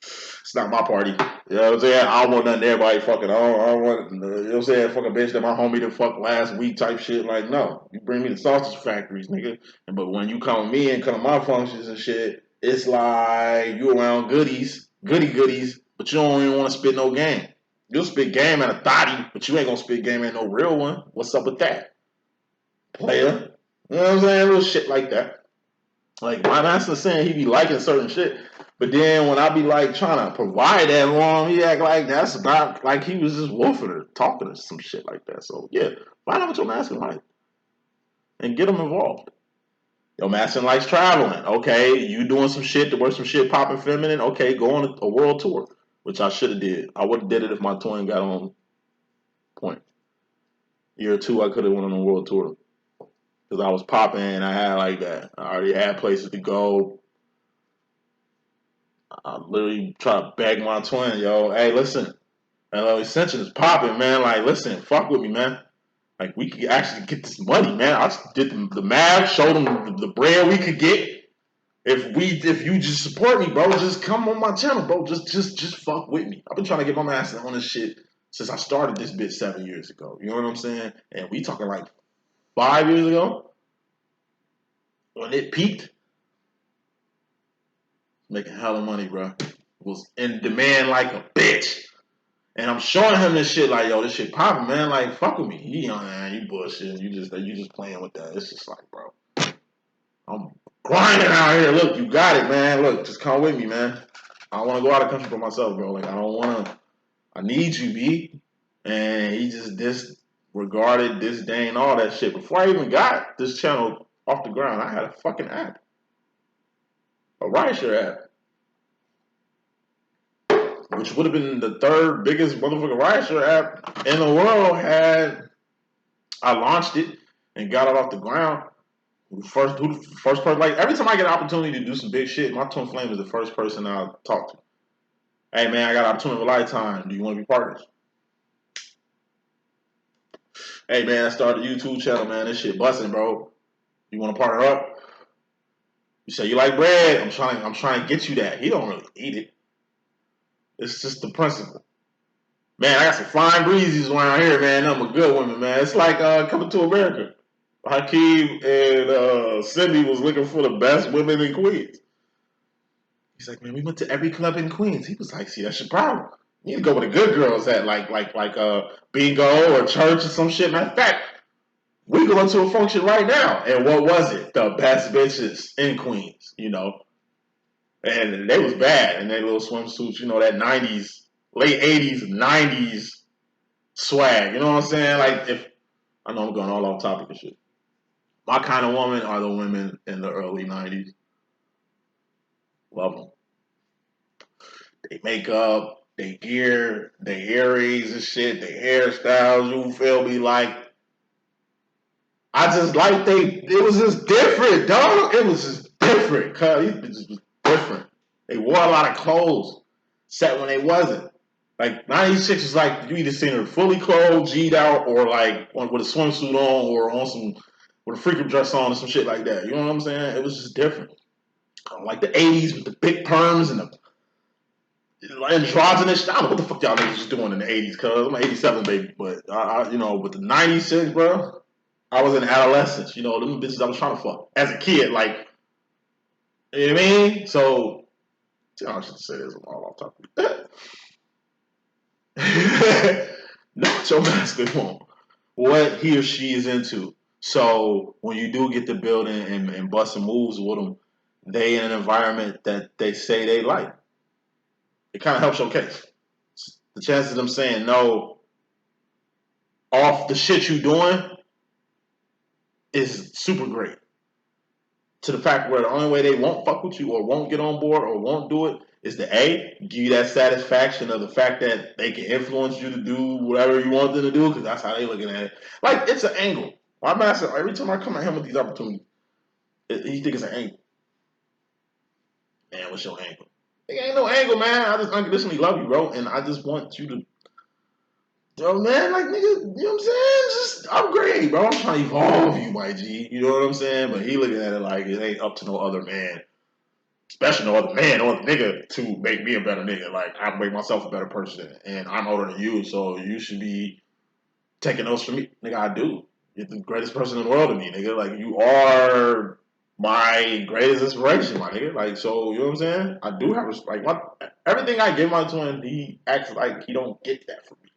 It's not my party. You know what I'm saying? I don't want nothing everybody fucking. I don't want, you know what I'm saying? Fuck a bitch that my homie done fucked last week type shit. Like, no. You bring me to sausage factories, nigga. But when you come with me and come to my functions and shit, it's like you around goodies, goodies, but you don't even want to spit no game. You'll spit game at a thotty, but you ain't gonna spit game at no real one. What's up with that? Player. You know what I'm saying? Little shit like that. Like, my master saying he be liking certain shit, but then when I be like trying to provide that for him, he act like that's not like he was just woofing or talking or some shit like that. So yeah, find out what your master like and get him involved. Your master likes traveling. Okay, you doing some shit to work some shit popping feminine. Okay, go on a world tour, which I should have did. I would have did it if my twin got on point. Year or two, I could have went on a world tour. Because I was popping and I had like that. I already had places to go. I literally try to beg my twin, yo, hey, listen, LLE.Ascension is popping, man. Like, listen, fuck with me, man. Like, we could actually get this money, man. I just did the math, showed them the bread we could get. If you just support me, bro, just come on my channel, bro. Just fuck with me. I've been trying to get my ass on this shit since I started this bitch 7 years ago. You know what I'm saying? And we talking like 5 years ago when it peaked. Making hella money, bro. Was in demand like a bitch. And I'm showing him this shit like, yo, this shit popping, man. Like, fuck with me. You know, man, you bullshit. You just playing with that. It's just like, bro, I'm grinding out here. Look, you got it, man. Look, just come with me, man. I want to go out of the country for myself, bro. Like, I don't want to. I need you, B. And he just disregarded, disdained, all that shit. Before I even got this channel off the ground, I had a fucking app. A rideshare app. Which would have been the third biggest motherfucking rideshare app in the world had I launched it and got it off the ground. First person, like every time I get an opportunity to do some big shit, my twin flame is the first person I'll talk to. Hey man, I got an opportunity of a lifetime. Do you want to be partners? Hey man, I started a YouTube channel, man. This shit busting, bro. You want to partner up? You say you like bread. I'm trying to get you that. He don't really eat it. It's just the principle. Man, I got some fine breezes around here, man. I'm a good woman, man. It's like Coming to America. Hakeem and Cindy was looking for the best women in Queens. He's like, man, we went to every club in Queens. He was like, see, that's your problem. You need to go where the good girls at, like bingo or church or some shit. Matter of fact, we going to a function right now. And what was it? The best bitches in Queens, you know. And they was bad in their little swimsuits, you know, that 90s, late 80s, 90s swag. You know what I'm saying? Like, if I know I'm going all off topic and shit. My kind of woman are the women in the early 90s. Love them. They makeup, they gear, they earrings and shit, they hairstyles, you feel me? Like, I just like it was just different, dog. It was just different, cuz these bitches was different. They wore a lot of clothes, except when they wasn't. Like, 96 was like, you either seen her fully clothed, G'd out, or like with a swimsuit on, or on some, with a freaking dress on, or some shit like that. You know what I'm saying? It was just different. Like the 80s with the big perms and the androgynous. I don't know what the fuck y'all niggas was doing in the 80s, cuz I'm an 87 baby. But, you know, with the 96, bro, I was in adolescence. You know, them bitches I was trying to fuck as a kid. Like, you know what I mean? So, I should say this all off topic. Know what your master want, what he or she is into. So when you do get to building and busting moves with them, they in an environment that they say they like. It kind of helps your case. The chances of them saying no off the shit you doing is super great. To the fact where the only way they won't fuck with you or won't get on board or won't do it is to A, give you that satisfaction of the fact that they can influence you to do whatever you want them to do, because that's how they looking at it. Like, it's an angle. My master, every time I come at him with these opportunities, he think it's an angle. Man, what's your angle? It ain't no angle, man. I just unconditionally love you, bro, and I just want you to, yo, man, like, nigga, you know what I'm saying? Just upgrade, bro. I'm trying to evolve you, my G. You know what I'm saying? But he looking at it like it ain't up to no other man. especially no other man or other nigga to make me a better nigga. Like, I make myself a better person, and I'm older than you, so you should be taking notes from me. Nigga, I do. You're the greatest person in the world to me, nigga. Like, you are my greatest inspiration, my nigga. Like, so, you know what I'm saying? I do have, like, everything I give my twin, he acts like he don't get that from me.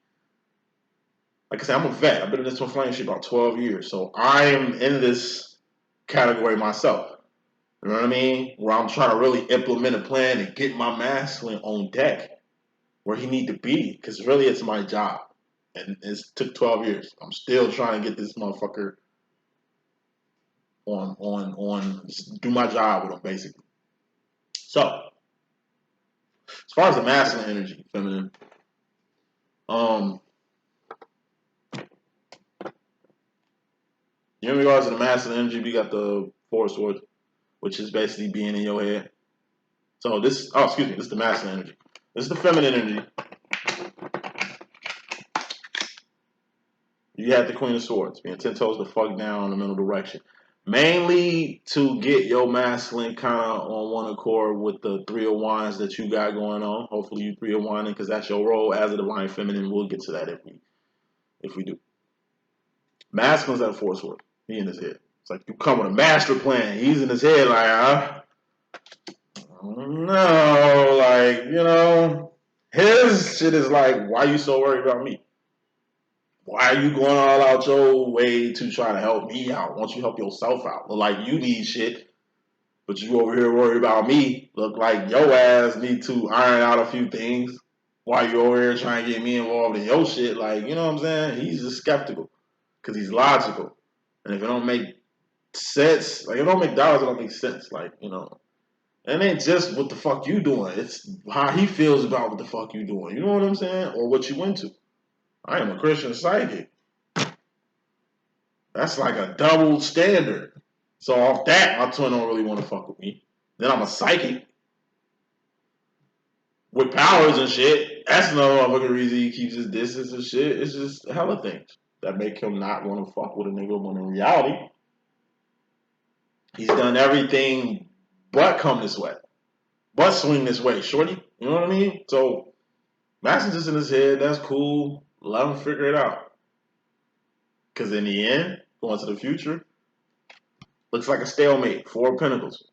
Like I said, I'm a vet. I've been in this twin flame shit about 12 years, so I am in this category myself. You know what I mean? Where I'm trying to really implement a plan and get my masculine on deck where he need to be. Because really, it's my job. And it took 12 years. I'm still trying to get this motherfucker do my job with him, basically. So, as far as the masculine energy, feminine, in regards to the masculine energy, we got the Four of Swords, which is basically being in your head. So this is the masculine energy. This is the feminine energy. You have the Queen of Swords, being 10 toes the fuck down in the middle direction. Mainly to get your masculine kind of on one accord with the Three of Wands that you got going on. Hopefully you Three of Wands, because that's your role as a divine feminine. We'll get to that if we do. Masculine's at Four of Swords. He in his head. It's like you come with a master plan. He's in his head like, no, like, you know, his shit is like, why you so worried about me? Why are you going all out your way to try to help me out? Why don't you help yourself out? Look like you need shit, but you over here worried about me. Look like your ass need to iron out a few things while you over here trying to get me involved in your shit. Like, you know what I'm saying? He's just skeptical because he's logical. And if it don't make sense, like, it don't make dollars, it don't make sense. Like, you know, it ain't just what the fuck you doing. It's how he feels about what the fuck you doing. You know what I'm saying? Or what you into. I am a Christian psychic. That's like a double standard. So off that, my twin don't really want to fuck with me. Then I'm a psychic with powers and shit. That's another motherfucking reason he keeps his distance and shit. It's just hella things that make him not want to fuck with a nigga when in reality, he's done everything but come this way. But swing this way, shorty. You know what I mean? So, Master's in his head. That's cool. Let him figure it out. Because in the end, going to the future, looks like a stalemate. Four of Pentacles.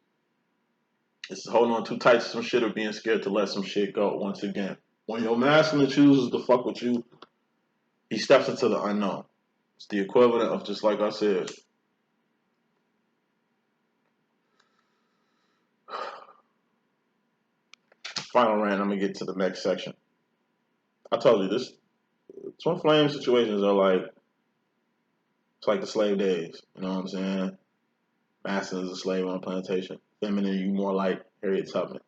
It's holding on too tight to some shit or being scared to let some shit go once again. When your masculine chooses to fuck with you, he steps into the unknown. It's the equivalent of, just like I said, final rant. I'm going to get to the next section. I told you this. Twin flame situations are like, it's like the slave days. You know what I'm saying? Masculine is a slave on a plantation. Feminine, you more like Harriet Tubman.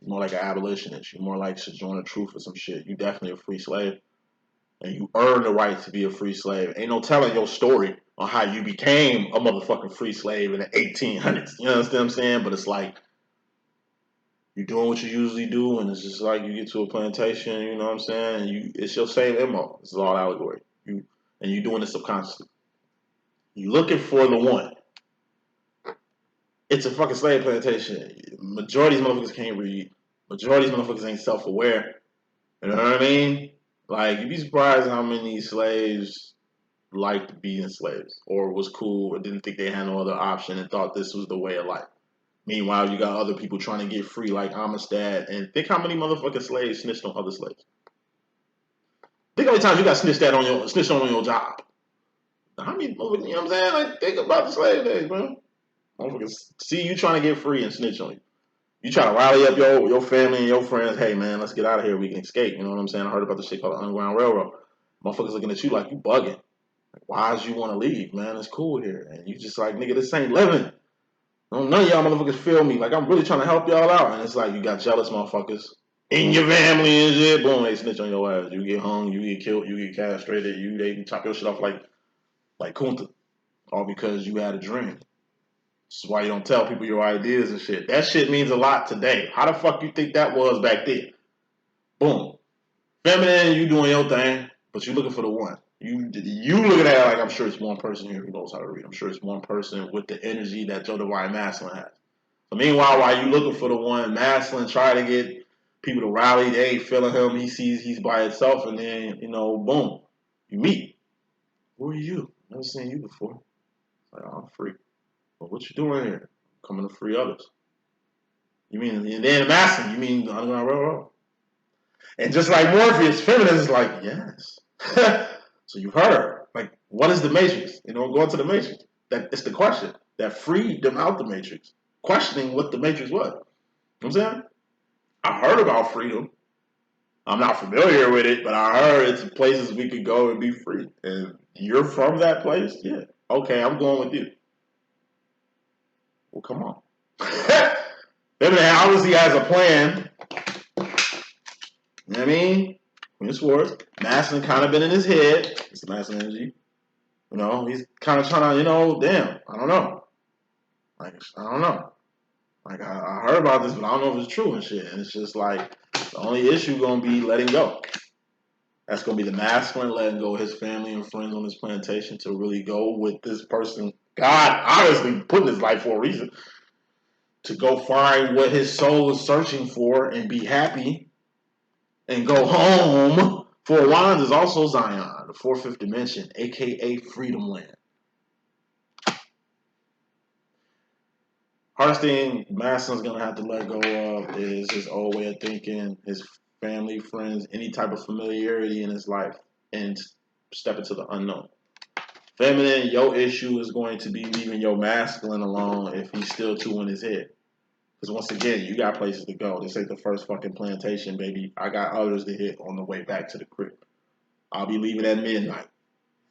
You're more like an abolitionist. You're more like Sojourner Truth or some shit. You definitely a free slave. And you earn the right to be a free slave. Ain't no telling your story on how you became a motherfucking free slave in the 1800s. You understand what I'm saying? But it's like, you're doing what you usually do, and it's just like you get to a plantation, you know what I'm saying? And it's your same MO. It's all allegory. And you're doing it subconsciously. You're looking for the one. It's a fucking slave plantation. Majority of these motherfuckers can't read. Majority of these motherfuckers ain't self-aware. You know what I mean? Like, you'd be surprised how many slaves liked being slaves or was cool or didn't think they had no other option and thought this was the way of life. Meanwhile, you got other people trying to get free like Amistad, and think how many motherfucking slaves snitched on other slaves. Think how many times you got snitched on your job. How many, you know what I'm saying? Like, think about the slave days, bro. Motherfuckers see you trying to get free and snitch on you. You try to rally up your family and your friends. Hey, man, let's get out of here. We can escape. You know what I'm saying? I heard about this shit called the Underground Railroad. Motherfuckers looking at you like you bugging. Like, why'd you want to leave, man? It's cool here. And you just like, nigga, this ain't living. None of y'all motherfuckers feel me. Like, I'm really trying to help y'all out. And it's like, you got jealous motherfuckers in your family and shit. Boom, they snitch on your ass. You get hung, you get killed, you get castrated, they chop your shit off like Kunta. All because you had a dream. This is why you don't tell people your ideas and shit. That shit means a lot today. How the fuck you think that was back then? Boom. Feminine, you doing your thing, but you looking for the one. You looking at it like, I'm sure it's one person here who knows how to read. I'm sure it's one person with the energy that your divine masculine has. So meanwhile, while you looking for the one, masculine, try to get people to rally, they ain't feeling him. He sees he's by himself, and then, boom, you meet. Who are you? Never seen you before. Like, oh, I'm free. Well, what you doing here? Coming to free others. You mean, and then the masculine, you mean the Underground Railroad? And just like Morpheus, feminist is like, yes. So you've heard. Like, what is the Matrix? Going to the Matrix. It's the question that freed them out the Matrix. Questioning what the Matrix was. You know what I'm saying? I heard about freedom. I'm not familiar with it, but I heard it's places we could go and be free. And you're from that place? Yeah. Okay, I'm going with you. Well, come on. Feminine obviously has a plan. You know what I mean? Queen of Swords. Masculine kind of been in his head. It's the masculine energy. He's kind of trying to, damn, I don't know. Like, I don't know. Like, I heard about this, but I don't know if it's true and shit. And it's just like, the only issue going to be letting go. That's going to be the masculine letting go of his family and friends on his plantation to really go with this person. God obviously put in his life for a reason. To go find what his soul is searching for and be happy and go home. Four Wands is also Zion, the fourth, fifth dimension, a.k.a. Freedom Land. Hardest thing masculine's going to have to let go of is his old way of thinking, his family, friends, any type of familiarity in his life, and step into the unknown. Feminine, your issue is going to be leaving your masculine alone if he's still too in his head. Because once again, you got places to go. This ain't the first fucking plantation, baby. I got others to hit on the way back to the crib. I'll be leaving at midnight.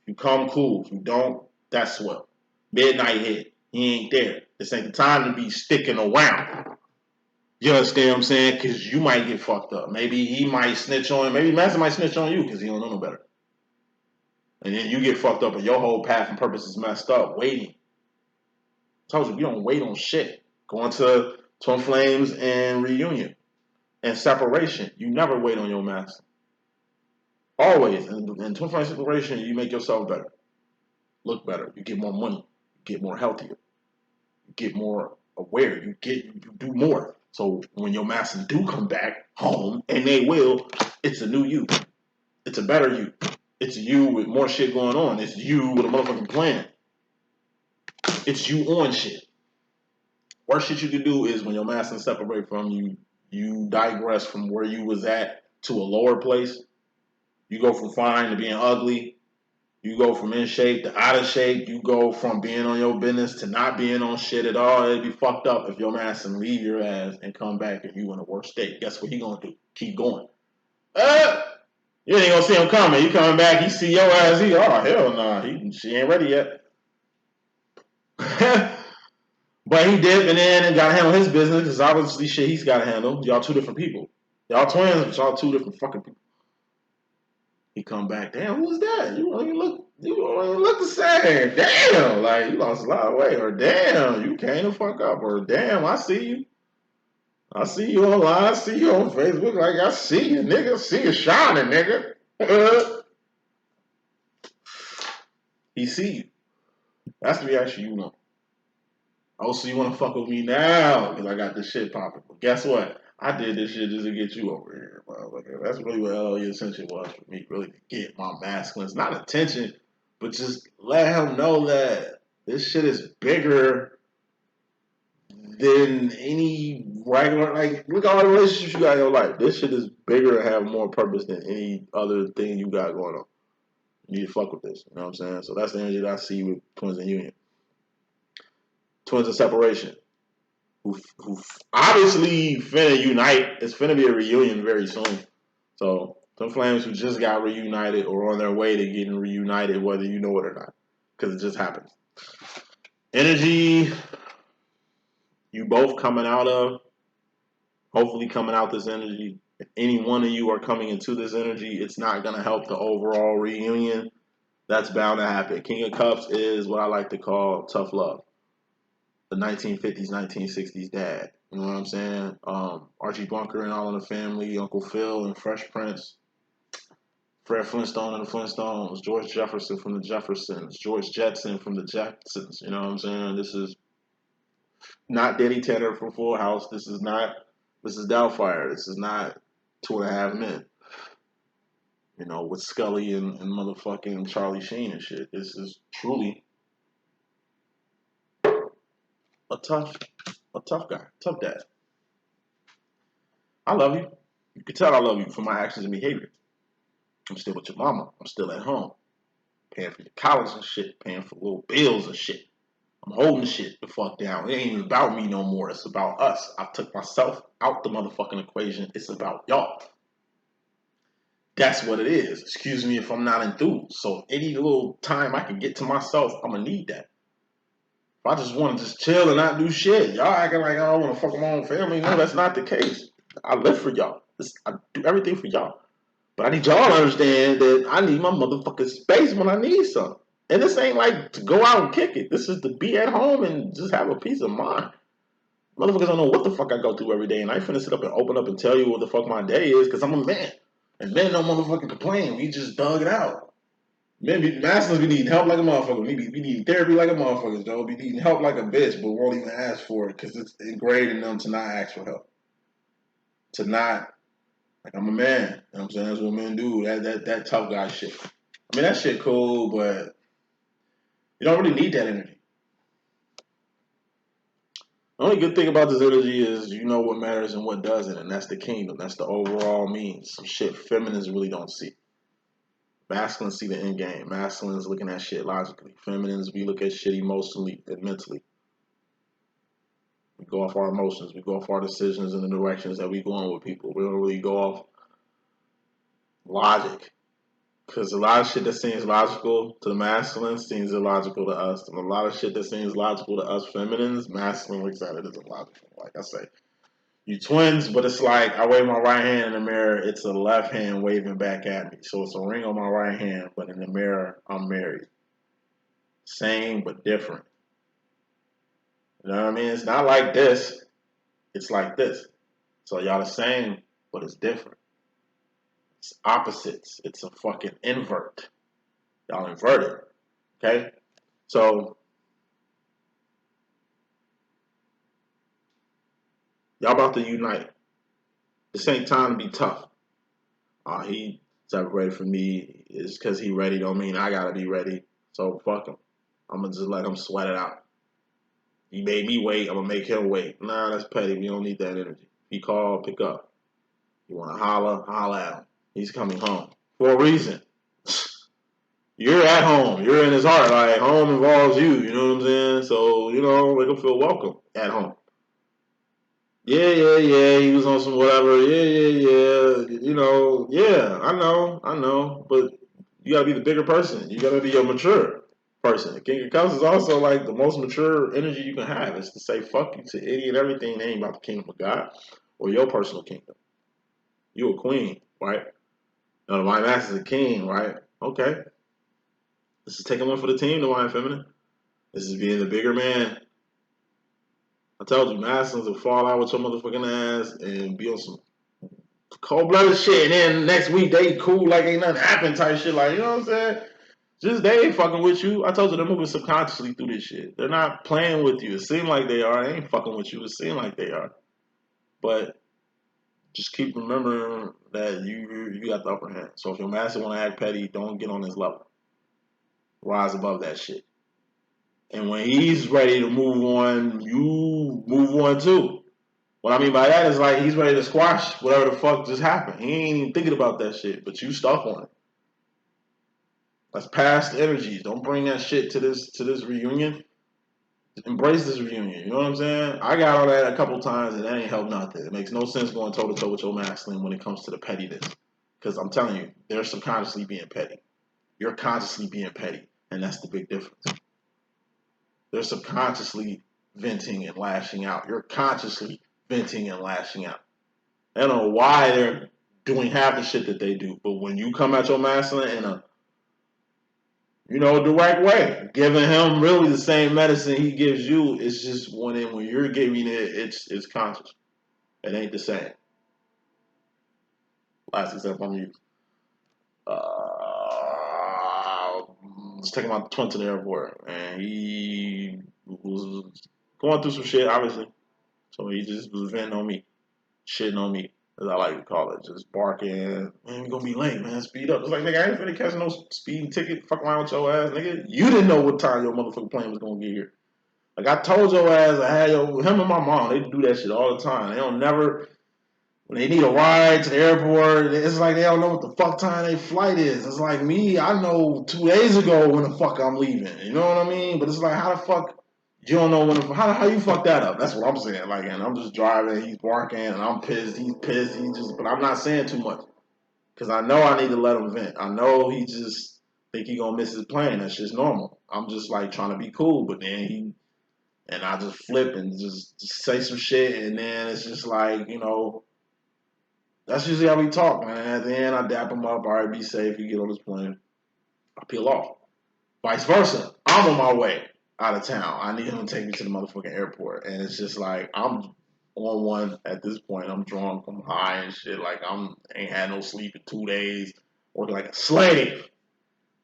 If you come, cool. If you don't, that's swell. Midnight hit. He ain't there. This ain't the time to be sticking around. You understand what I'm saying? Because you might get fucked up. Maybe he might snitch on, maybe Master might snitch on you because he don't know no better. And then you get fucked up and your whole path and purpose is messed up. Waiting. I told you, we don't wait on shit. Going to Twin Flames and reunion and separation. You never wait on your master. Always. In Twin Flame separation, you make yourself better. Look better. You get more money. You get more healthier. You get more aware. You do more. So when your masters do come back home, and they will, it's a new you. It's a better you. It's you with more shit going on. It's you with a motherfucking plan. It's you on shit. Worst shit you can do is when your master separate from you, you digress from where you was at to a lower place. You go from fine to being ugly. You go from in shape to out of shape. You go from being on your business to not being on shit at all. It'd be fucked up if your master leave your ass and come back and you in a worse state. Guess what he gonna do? Keep going. You ain't gonna see him coming. He coming back. He see your ass. Hell nah. She ain't ready yet. But he dipped and then and got to handle his business because obviously shit he's got to handle. Y'all two different people. Y'all twins, but y'all two different fucking people. He come back. Damn, who's that? You don't even look the same. Damn, like you lost a lot of weight. Or damn, you came the fuck up. Or damn, I see you. I see you online. I see you on Facebook. Like I see you, nigga. See you shining, nigga. He see you. That's the reaction you want. Oh, so you want to fuck with me now because I got this shit popping. But guess what? I did this shit just to get you over here, motherfucker. That's really what LLE.Ascension was for me, really to get my masculines. Not attention, but just let him know that this shit is bigger than any regular, like, look at all the relationships you got in your life. This shit is bigger and have more purpose than any other thing you got going on. You need to fuck with this, you know what I'm saying? So that's the energy that I see with Twins in Union. Twins in Separation. Who obviously finna unite. It's finna be a reunion very soon. So some flames who just got reunited or on their way to getting reunited, whether you know it or not, because it just happens. Energy you both coming out of, hopefully coming out this energy. If any one of you are coming into this energy, it's not gonna help the overall reunion. That's bound to happen. King of Cups is what I like to call tough love. The 1950s, 1960s dad. You know what I'm saying? Archie Bunker and All in the Family, Uncle Phil and Fresh Prince, Fred Flintstone and the Flintstones, George Jefferson from the Jeffersons, George Jetson from the Jetsons. You know what I'm saying? This is Not Danny Tanner from Full House. This is not Mrs. Doubtfire. This is not Two and a Half Men. You know, with Scully and motherfucking Charlie Sheen and shit. This is truly a tough guy, tough dad. I love you. You can tell I love you for my actions and behavior. I'm still with your mama. I'm still at home. Paying for your college and shit. Paying for little bills and shit. I'm holding shit the fuck down. It ain't even about me no more. It's about us. I took myself out the motherfucking equation. It's about y'all. That's what it is. Excuse me if I'm not enthused. So any little time I can get to myself, I'm gonna need that. If I just want to just chill and not do shit, y'all acting like I don't want to fuck with my own family. No, that's not the case. I live for y'all. I do everything for y'all. But I need y'all to understand that I need my motherfucking space when I need something. And this ain't like to go out and kick it. This is to be at home and just have a peace of mind. Motherfuckers don't know what the fuck I go through every day. And I ain't finna sit up and open up and tell you what the fuck my day is because I'm a man. And men don't motherfucking complain. We just dug it out. Men, masculines be needing help like a motherfucker. We need therapy like a motherfucker, though. Be needing help like a bitch, but won't even ask for it because it's ingrained in them to not ask for help. To not, like, I'm a man. You know what I'm saying? That's what men do. That tough guy shit. I mean, that shit cool, but you don't really need that energy. The only good thing about this energy is you know what matters and what doesn't, and that's the kingdom. That's the overall means. Some shit feminists really don't see. Masculines see the end game. Masculines looking at shit logically. Feminines, we look at shit emotionally and mentally. We go off our emotions. We go off our decisions and the directions that we go on with people. We don't really go off logic. Because a lot of shit that seems logical to the masculine seems illogical to us. And a lot of shit that seems logical to us feminines, masculine looks at it as illogical. Like I say, you twins, but it's like I wave my right hand in the mirror, it's a left hand waving back at me. So it's a ring on my right hand, but in the mirror, I'm married. Same, but different. You know what I mean? It's not like this. It's like this. So y'all the same, but it's different. It's opposites. It's a fucking invert. Y'all inverted. Okay? So y'all about to unite. This ain't time to be tough. He separated from me is because he ready don't mean I gotta be ready. So fuck him. I'm gonna just let him sweat it out. He made me wait, I'm gonna make him wait. Nah, that's petty. We don't need that energy. He called, pick up. You wanna holla at him. He's coming home. For a reason. You're at home. You're in his heart. Like, home involves you. You know what I'm saying? So, you know, make him feel welcome at home. Yeah. He was on some whatever. Yeah. You know, yeah, I know. But you gotta be the bigger person. You gotta be a mature person. The King of Cups is also like the most mature energy you can have. It's to say fuck you to any and everything that ain't about the kingdom of God or your personal kingdom. You a queen, right? No, the Divine Master's a king, right? Okay. This is taking one for the team, Divine Feminine. This is being the bigger man. I told you, masculines will fall out with your motherfucking ass and be on some cold-blooded shit, and then next week they cool like ain't nothing happened type shit. Like, you know what I'm saying? Just they ain't fucking with you. I told you they're moving subconsciously through this shit. They're not playing with you. It seems like they are. They ain't fucking with you. It seems like they are. But just keep remembering that you got the upper hand. So if your master want to act petty, don't get on his level. Rise above that shit. And when he's ready to move on, you move on too. What I mean by that is like he's ready to squash whatever the fuck just happened. He ain't even thinking about that shit, but you stuck on it. That's past energies. Don't bring that shit to this reunion. Embrace this reunion. You know what I'm saying? I got all that a couple times and that ain't helped nothing. It makes no sense going toe to toe with your masculine when it comes to the pettiness. Because I'm telling you, they're subconsciously being petty. You're consciously being petty, and that's the big difference. They're subconsciously venting and lashing out. You're consciously venting and lashing out. I don't know why they're doing half the shit that they do, but when you come at your masculine in a direct way, giving him really the same medicine he gives you, it's just when you're giving it, it's conscious. It ain't the same. Last example I'm using. I was taking my twin to the airport, and he was going through some shit, obviously. So he just was venting on me, shitting on me, as I like to call it, just barking. Man, we gonna be late, man. Speed up. It's like, nigga, I ain't finna catch no speeding ticket. Fuck around with your ass, nigga. You didn't know what time your motherfucking plane was gonna get here. Like I told your ass, I had him and my mom. They do that shit all the time. They don't never. When they need a ride to the airport, it's like they don't know what the fuck time their flight is. It's like me, I know 2 days ago when the fuck I'm leaving. You know what I mean? But it's like, how the fuck you don't know when? How you fuck that up? That's what I'm saying. Like, and I'm just driving, he's barking, and I'm pissed. He's pissed. But I'm not saying too much because I know I need to let him vent. I know he just think he gonna miss his plane. That's just normal. I'm just like trying to be cool, but then I just flip and just say some shit, and then it's just like, that's usually how we talk, man. At the end, I dap him up. All right, be safe. You get on this plane. I peel off. Vice versa. I'm on my way out of town. I need him to take me to the motherfucking airport. And it's just like, I'm on one at this point. I'm drunk. I'm high and shit. Like, ain't had no sleep in 2 days. Working like a slave.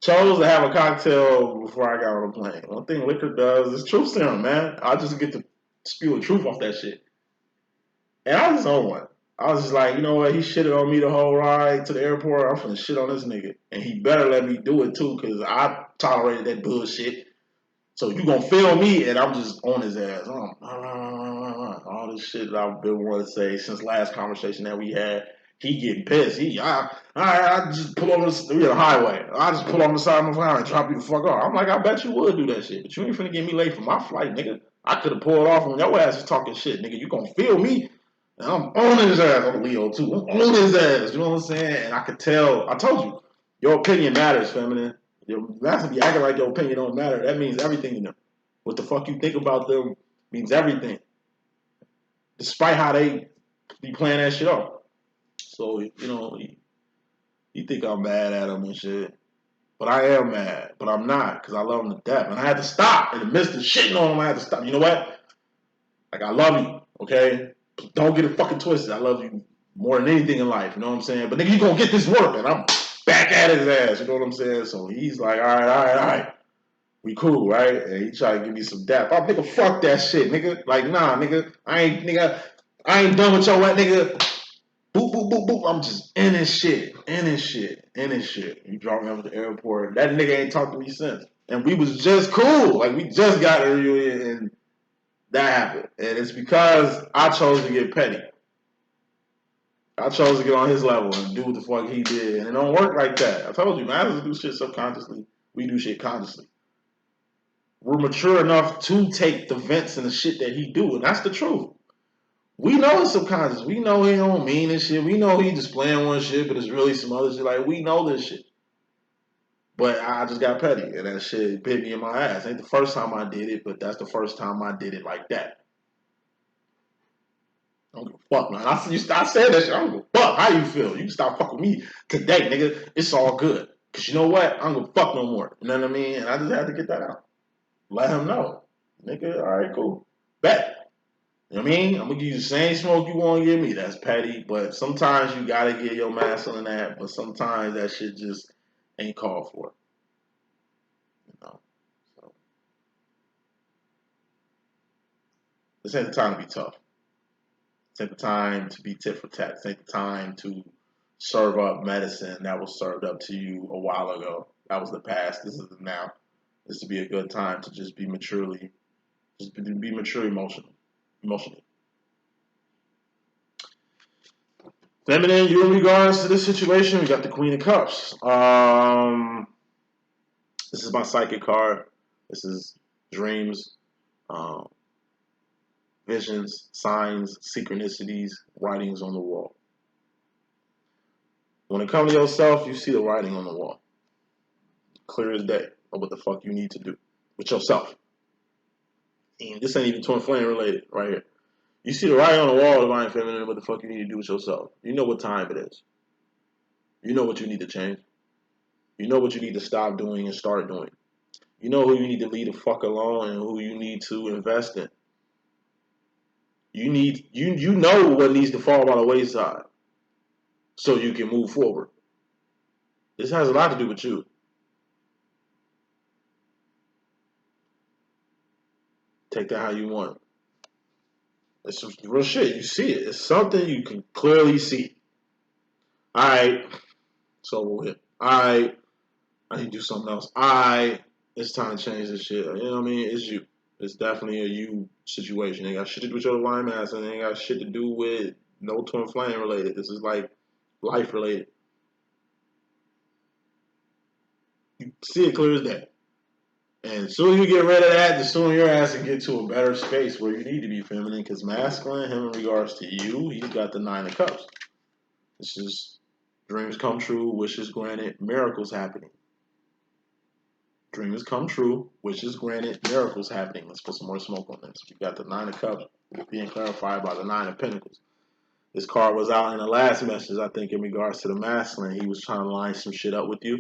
Chose to have a cocktail before I got on the plane. One thing liquor does is truth serum, man. I just get to spew the truth off that shit. And I was on one. I was just like, you know what? He shitted on me the whole ride to the airport. I'm finna shit on this nigga. And he better let me do it too, because I tolerated that bullshit. So you gonna feel me, and I'm just on his ass. All this shit that I've been wanting to say since last conversation that we had. He getting pissed. I just pull over the highway. I just pull on the side of my car and drop you the fuck off. I'm like, I bet you would do that shit, but you ain't finna get me late for my flight, nigga. I could have pulled off when your ass is talking shit, nigga. You gonna feel me? And I'm on his ass. I'm Leo too. I'm on his ass. You know what I'm saying? And I could tell. I told you, your opinion matters, feminine. Your master be acting like your opinion don't matter. That means everything to them. What the fuck you think about them means everything. Despite how they be playing that shit off. So, you think I'm mad at him and shit. But I am mad. But I'm not, because I love him to death. And I had to stop. In the midst of shitting on him, I had to stop. You know what? Like, I love you, okay? Don't get it fucking twisted. I love you more than anything in life, you know what I'm saying? But nigga, you gonna get this work, and I'm back at his ass, you know what I'm saying? So he's like, all right. We cool, right? And he tried to give me some dap. Oh, nigga, fuck that shit, nigga. Like, nah, nigga, I ain't done with your ass, nigga. Boop, boop, boop, boop. I'm just in his shit. You drop me off at the airport. That nigga ain't talked to me since. And we was just cool. Like, we just got a reunion, and that happened. And it's because I chose to get petty. I chose to get on his level and do what the fuck he did. And it don't work like that. I told you, man, I doesn't do shit subconsciously. We do shit consciously. We're mature enough to take the vents and the shit that he do. And that's the truth. We know it's subconscious. We know he don't mean this shit. We know he just playing one shit, but it's really some other shit. Like, we know this shit. But I just got petty. And that shit bit me in my ass. Ain't the first time I did it, but that's the first time I did it like that. I don't give a fuck, man. I said that shit. I don't give a fuck how you feel. You can stop fucking with me today, nigga. It's all good. Because you know what? I don't give a fuck no more. You know what I mean? And I just had to get that out. Let him know. Nigga, all right, cool. Bet. You know what I mean? I'm going to give you the same smoke you want to give me. That's petty. But sometimes you got to get your masculine that. But sometimes that shit just ain't called for. So, this ain't the time to be tough. This ain't the time to be tit for tat. This ain't the time to serve up medicine that was served up to you a while ago. That was the past. This is the now. This would be a good time to just be maturely emotionally. Feminine, you in regards to this situation, we got the Queen of Cups. This is my psychic card. This is dreams, visions, signs, synchronicities, writings on the wall. When it comes to yourself, you see the writing on the wall. Clear as day of what the fuck you need to do with yourself. And this ain't even twin flame related right here. You see the writing on the wall, divine feminine, what the fuck you need to do with yourself. You know what time it is. You know what you need to change. You know what you need to stop doing and start doing. You know who you need to leave the fuck alone and who you need to invest in. You know what needs to fall by the wayside so you can move forward. This has a lot to do with you. Take that how you want. It's some real shit. You see it. It's something you can clearly see. Alright, so with. Alright, I need to do something else. Alright, it's time to change this shit. You know what I mean? It's you. It's definitely a you situation. It ain't got shit to do with your divine mass, and it ain't got shit to do with no twin flame related. This is like life related. You see it clear as day. And as soon as you get rid of that, the sooner your ass can get to a better space where you need to be feminine. Because masculine, him in regards to you, he's got the 9 of cups. This is dreams come true, wishes granted, miracles happening. Dreams come true, wishes granted, miracles happening. Let's put some more smoke on this. We got the 9 of cups being clarified by the 9 of pentacles. This card was out in the last message, I think, in regards to the masculine. He was trying to line some shit up with you.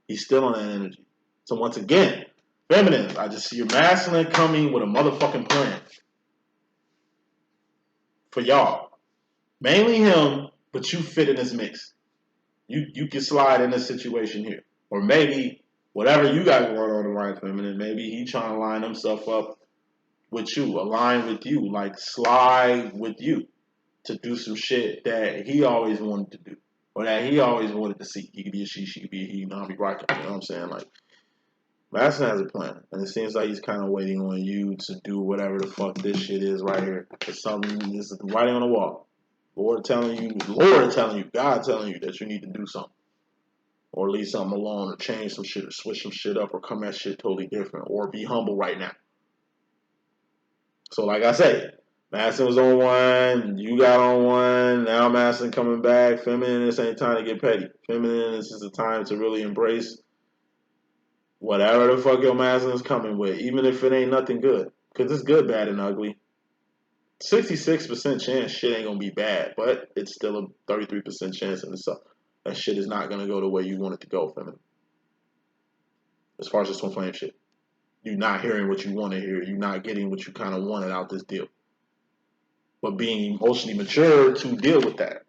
He's still on that energy. So once again, feminine, I just see your masculine coming with a motherfucking plan. For y'all. Mainly him, but you fit in this mix. You can slide in this situation here. Or maybe whatever you got going on the right feminine, maybe he trying to line himself up with you, align with you, like slide with you to do some shit that he always wanted to do. Or that he always wanted to see. He could be a she could be a he, you know, I'll be rocking. You know what I'm saying? Like, Madison has a plan, and it seems like he's kind of waiting on you to do whatever the fuck this shit is right here. It's something, it's writing on the wall. Lord telling you, God telling you that you need to do something. Or leave something alone, or change some shit, or switch some shit up, or come at shit totally different, or be humble right now. So like I said, Madison was on one, you got on one, now Madison coming back. Feminine, this ain't time to get petty. Feminine, this is the time to really embrace whatever the fuck your Madison is coming with, even if it ain't nothing good. Because it's good, bad, and ugly. 66% chance shit ain't gonna be bad, but it's still a 33% chance in itself. That shit is not gonna go the way you want it to go, feminine. As far as this twin flame shit. You're not hearing what you want to hear. You're not getting what you kind of wanted out this deal. But being emotionally mature to deal with that.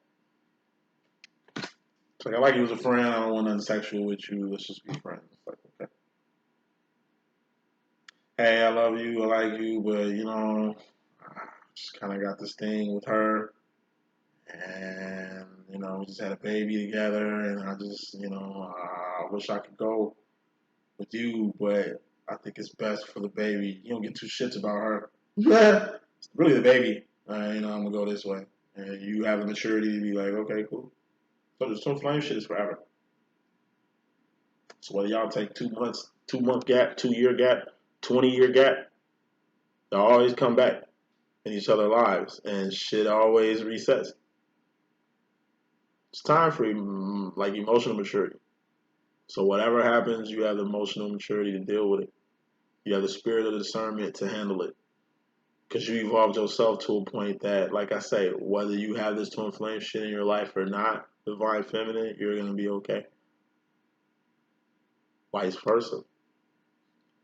It's like, I like you as a friend. I don't want nothing sexual with you. Let's just be friends. It's like, okay. Hey, I love you. I like you. But, you know, I just kind of got this thing with her. And, you know, we just had a baby together. And I just, you know, I wish I could go with you. But I think it's best for the baby. You don't get two shits about her. Yeah. It's really the baby. You know, I'm going to go this way. And you have the maturity to be like, okay, cool. So this twin flame shit is forever. So whether y'all take 2 months, 2-month gap, 2-year gap, 20-year gap, they'll always come back in each other's lives. And shit always resets. It's time for like emotional maturity. So whatever happens, you have the emotional maturity to deal with it. You have the spirit of discernment to handle it. Because you evolved yourself to a point that, like I say, whether you have this twin flame shit in your life or not, divine feminine, you're going to be okay. Vice versa.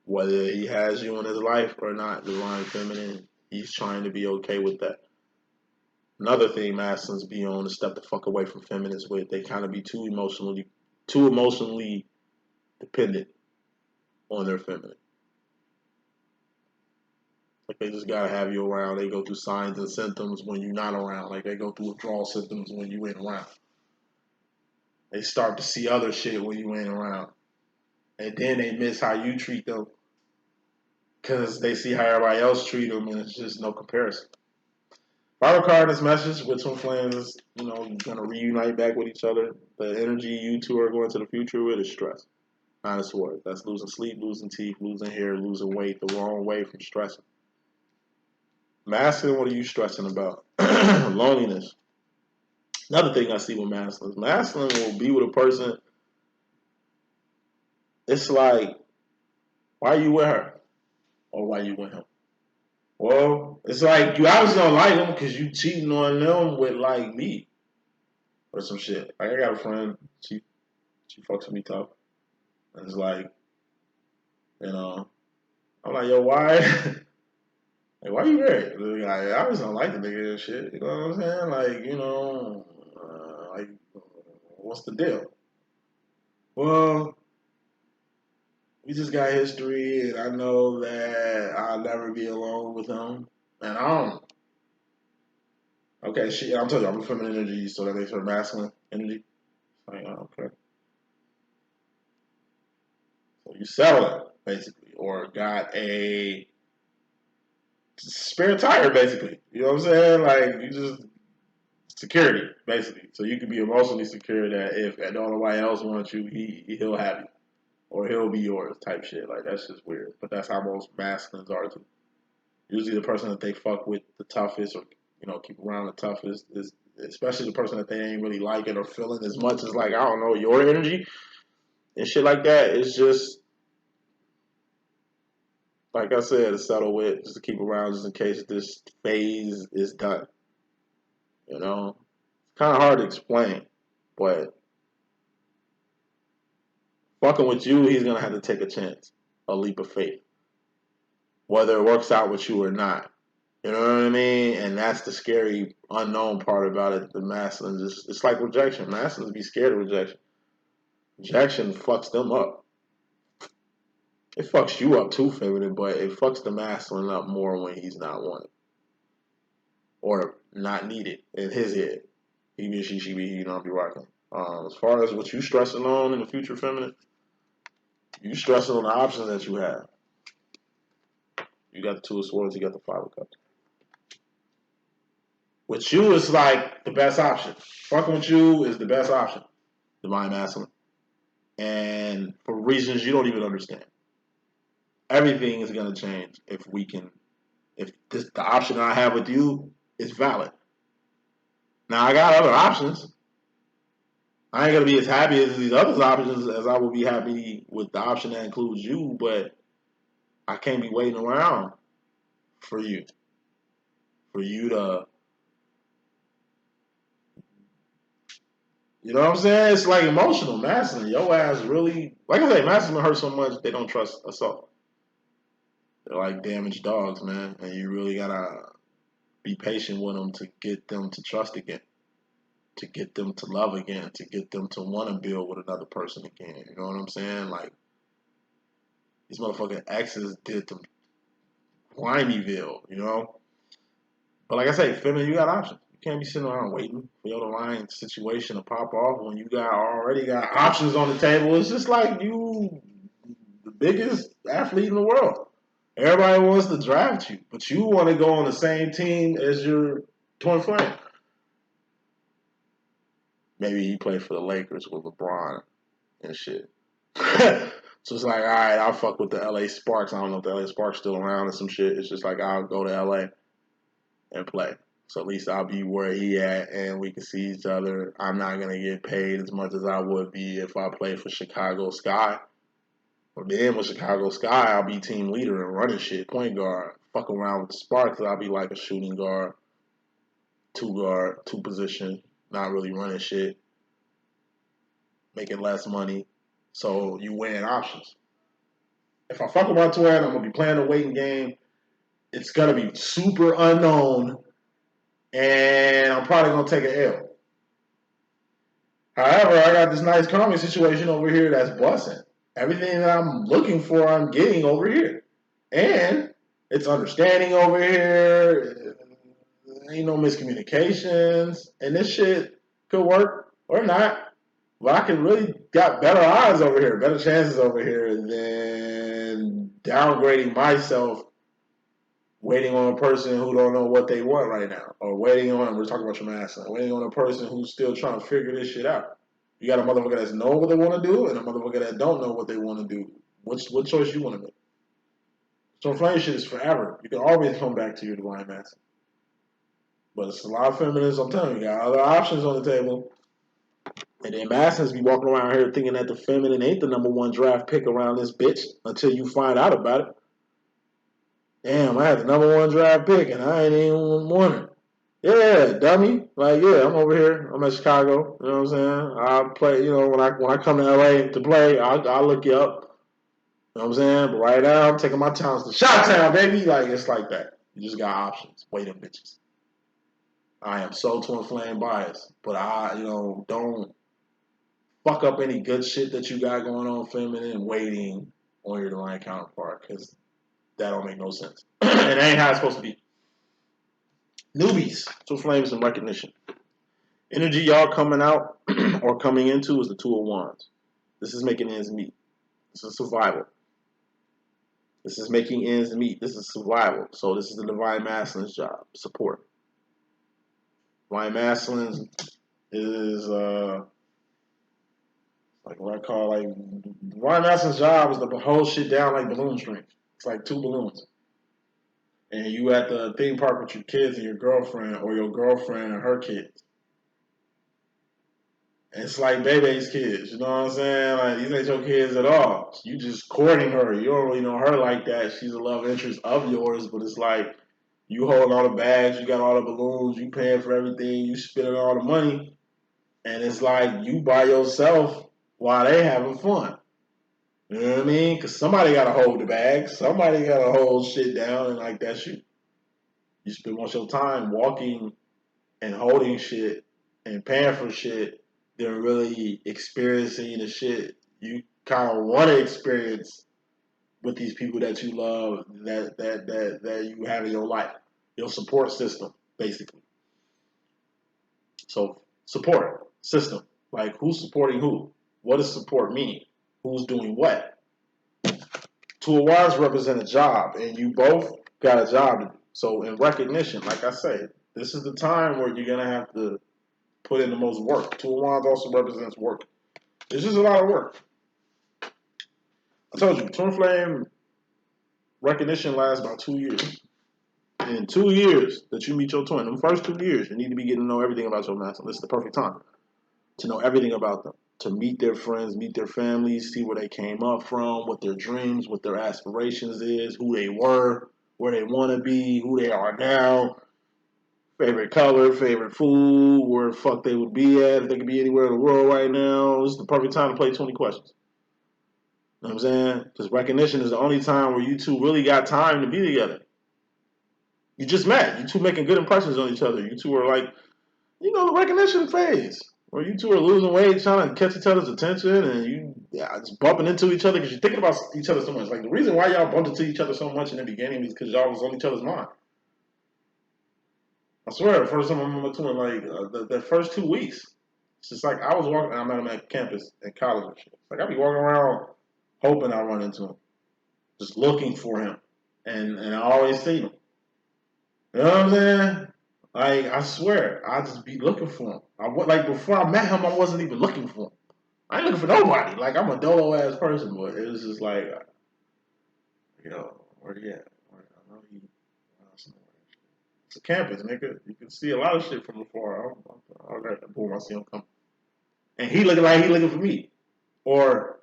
Whether he has you in his life or not, divine feminine, he's trying to be okay with that. Another thing masculines be on is step the fuck away from feminines with. They kind of be too emotionally dependent on their feminine. Like they just gotta have you around. They go through signs and symptoms when you're not around. Like they go through withdrawal symptoms when you ain't around. They start to see other shit when you ain't around. And then they miss how you treat them because they see how everybody else treat them, and it's just no comparison. Final card in this message with twin flames, you know, gonna reunite back with each other. The energy you two are going to the future with is stress. Nine of Swords. That's losing sleep, losing teeth, losing hair, losing weight the wrong way from stressing. Masculine, what are you stressing about? Loneliness. Another thing I see with masculine. Masculine will be with a person. It's like, why are you with her? Or why are you with him? Well, it's like you obviously don't like them because you cheating on them with like me or some shit. Like I got a friend, she fucks with me tough, and it's like, you know, I'm like, yo, why? Like, why you married? Like, I obviously don't like the nigga and shit. You know what I'm saying? Like, you know, like, what's the deal? Well, we just got history, and I know that I'll never be alone with him, and I don't. Okay, I'm telling you, I'm a feminine energy, so that makes her masculine energy. Like, oh, okay. So you settle it, basically, or got a spare tire, basically. You know what I'm saying? Like, you just security, basically. So you can be emotionally secure that if nobody else wants you, he'll have you, or he'll be yours, type shit. Like that's just weird. But that's how most masculines are too. Usually, the person that they fuck with the toughest, or keep around the toughest, is especially the person that they ain't really liking or feeling as much as like I don't know your energy and shit like that. It's just like I said, to settle with, just to keep around, just in case this phase is done. You know, it's kind of hard to explain, but fucking with you, he's gonna have to take a chance, a leap of faith, whether it works out with you or not. You know what I mean? And that's the scary, unknown part about it. The masculines, it's like rejection. Masculines be scared of rejection. Rejection fucks them up. It fucks you up too, feminine, but it fucks the masculine up more when he's not wanted or not needed in his head. He be, she be, be rocking. As far as what you stressing on in the future, feminine, you stressing on the options that you have. You got the Two of Swords, you got the Five of Cups. With you, it's like the best option. Fucking with you is the best option. Divine Masculine. And for reasons you don't even understand. Everything is going to change if the option I have with you is valid. Now, I got other options. I ain't going to be as happy as these other options as I will be happy with the option that includes you, but I can't be waiting around for you. For you to, you know what I'm saying? It's like emotional masculine. Your ass really, like I say, masculine hurt so much they don't trust assault. They're like damaged dogs, man, and you really gotta be patient with them to get them to trust again, to get them to love again, to get them to want to build with another person again. You know what I'm saying? Like these motherfucking exes did them Whimeyville, you know. But like I say, feminine, you got options. You can't be sitting around waiting for your divine situation to pop off when you already got options on the table. It's just like you, the biggest athlete in the world. Everybody wants to draft you, but you want to go on the same team as your twin flame. Maybe he played for the Lakers with LeBron and shit. So it's like, all right, I'll fuck with the LA Sparks. I don't know if the LA Sparks still around or some shit. It's just like I'll go to LA and play. So at least I'll be where he at and we can see each other. I'm not gonna get paid as much as I would be if I played for Chicago Sky. But then with Chicago Sky, I'll be team leader and running shit, point guard. Fuck around with the Sparks, I'll be like a shooting guard, two position, not really running shit, making less money. So you win options. If I fuck with my twin, I'm gonna be playing a waiting game. It's gonna be super unknown, and I'm probably gonna take an L. However, I got this nice calming situation over here that's busting. Everything that I'm looking for, I'm getting over here, and it's understanding over here. Ain't no miscommunications, and this shit could work or not. But I can really got better odds over here, better chances over here than downgrading myself, waiting on a person who don't know what they want right now, or waiting on, we're talking about your master, waiting on a person who's still trying to figure this shit out. You got a motherfucker that's know what they want to do, and a motherfucker that don't know what they want to do. What choice you want to make? So flame shit is forever. You can always come back to your divine master. But it's a lot of feminists, I'm telling you, got other options on the table. And then masses be walking around here thinking that the feminine ain't the number one draft pick around this bitch until you find out about it. Damn, I had the number one draft pick and I ain't even won it. Yeah, dummy. Like, yeah, I'm over here. I'm at Chicago. You know what I'm saying? I play. When I come to LA to play, I'll look you up. You know what I'm saying? But right now, I'm taking my talents to Chi-Town, baby. Like, it's like that. You just got options. Wait them bitches. I am so twin flame biased, but don't fuck up any good shit that you got going on, feminine, waiting on your divine counterpart, because that don't make no sense. It ain't how it's supposed to be. Newbies, twin flames, and recognition. Energy y'all coming out or coming into is the Two of Wands. This is making ends meet. This is survival. This is making ends meet. This is survival. So this is the Divine Masculine's job. Support. Divine Masculine is like what I call like Divine Masculine's job is to hold shit down like balloon strings. It's like two balloons. And you at the theme park with your kids and your girlfriend, or your girlfriend and her kids. And it's like Bebe's kids, you know what I'm saying? Like, these ain't your kids at all. You just courting her. You don't really know her like that. She's a love interest of yours, but it's like you hold all the bags, you got all the balloons, you paying for everything, you spending all the money, and it's like you by yourself while they having fun. You know what I mean? Because somebody got to hold the bags. Somebody got to hold shit down, and like that's you. You spend most of your time walking and holding shit and paying for shit than really experiencing the shit you kind of want to experience with these people that you love, that you have in your life, your support system, basically. So support system, like who's supporting who? What does support mean? Who's doing what? Two of Wands represent a job, and you both got a job to do. So in recognition, like I say, this is the time where you're gonna have to put in the most work. Two of Wands also represents work. It's just a lot of work. I told you, twin flame recognition lasts about 2 years. In 2 years that you meet your twin, the first 2 years, you need to be getting to know everything about your masculine. This is the perfect time to know everything about them, to meet their friends, meet their families, see where they came up from, what their dreams, what their aspirations is, who they were, where they want to be, who they are now, favorite color, favorite food, where the fuck they would be at, if they could be anywhere in the world right now. This is the perfect time to play 20 questions. You know what I'm saying? Because recognition is the only time where you two really got time to be together. You just met. You two making good impressions on each other. You two are like, you know, the recognition phase where you two are losing weight, trying to catch each other's attention, and you just bumping into each other because you're thinking about each other so much. Like the reason why y'all bumped into each other so much in the beginning is because y'all was on each other's mind. I swear, the first time I remember doing like the first 2 weeks, it's just like I was walking. I met him at campus in college and shit. It's like I'd be walking around hoping I run into him, just looking for him, and I always see him. You know what I'm saying? Like I swear, I just be looking for him. Like before I met him, I wasn't even looking for him. I ain't looking for nobody. Like I'm a dolo ass person, but it was just like, where he at? I know he. It's a campus, nigga. You can see a lot of shit from afar. I got the boom. I see him come, and he looking like he looking for me, or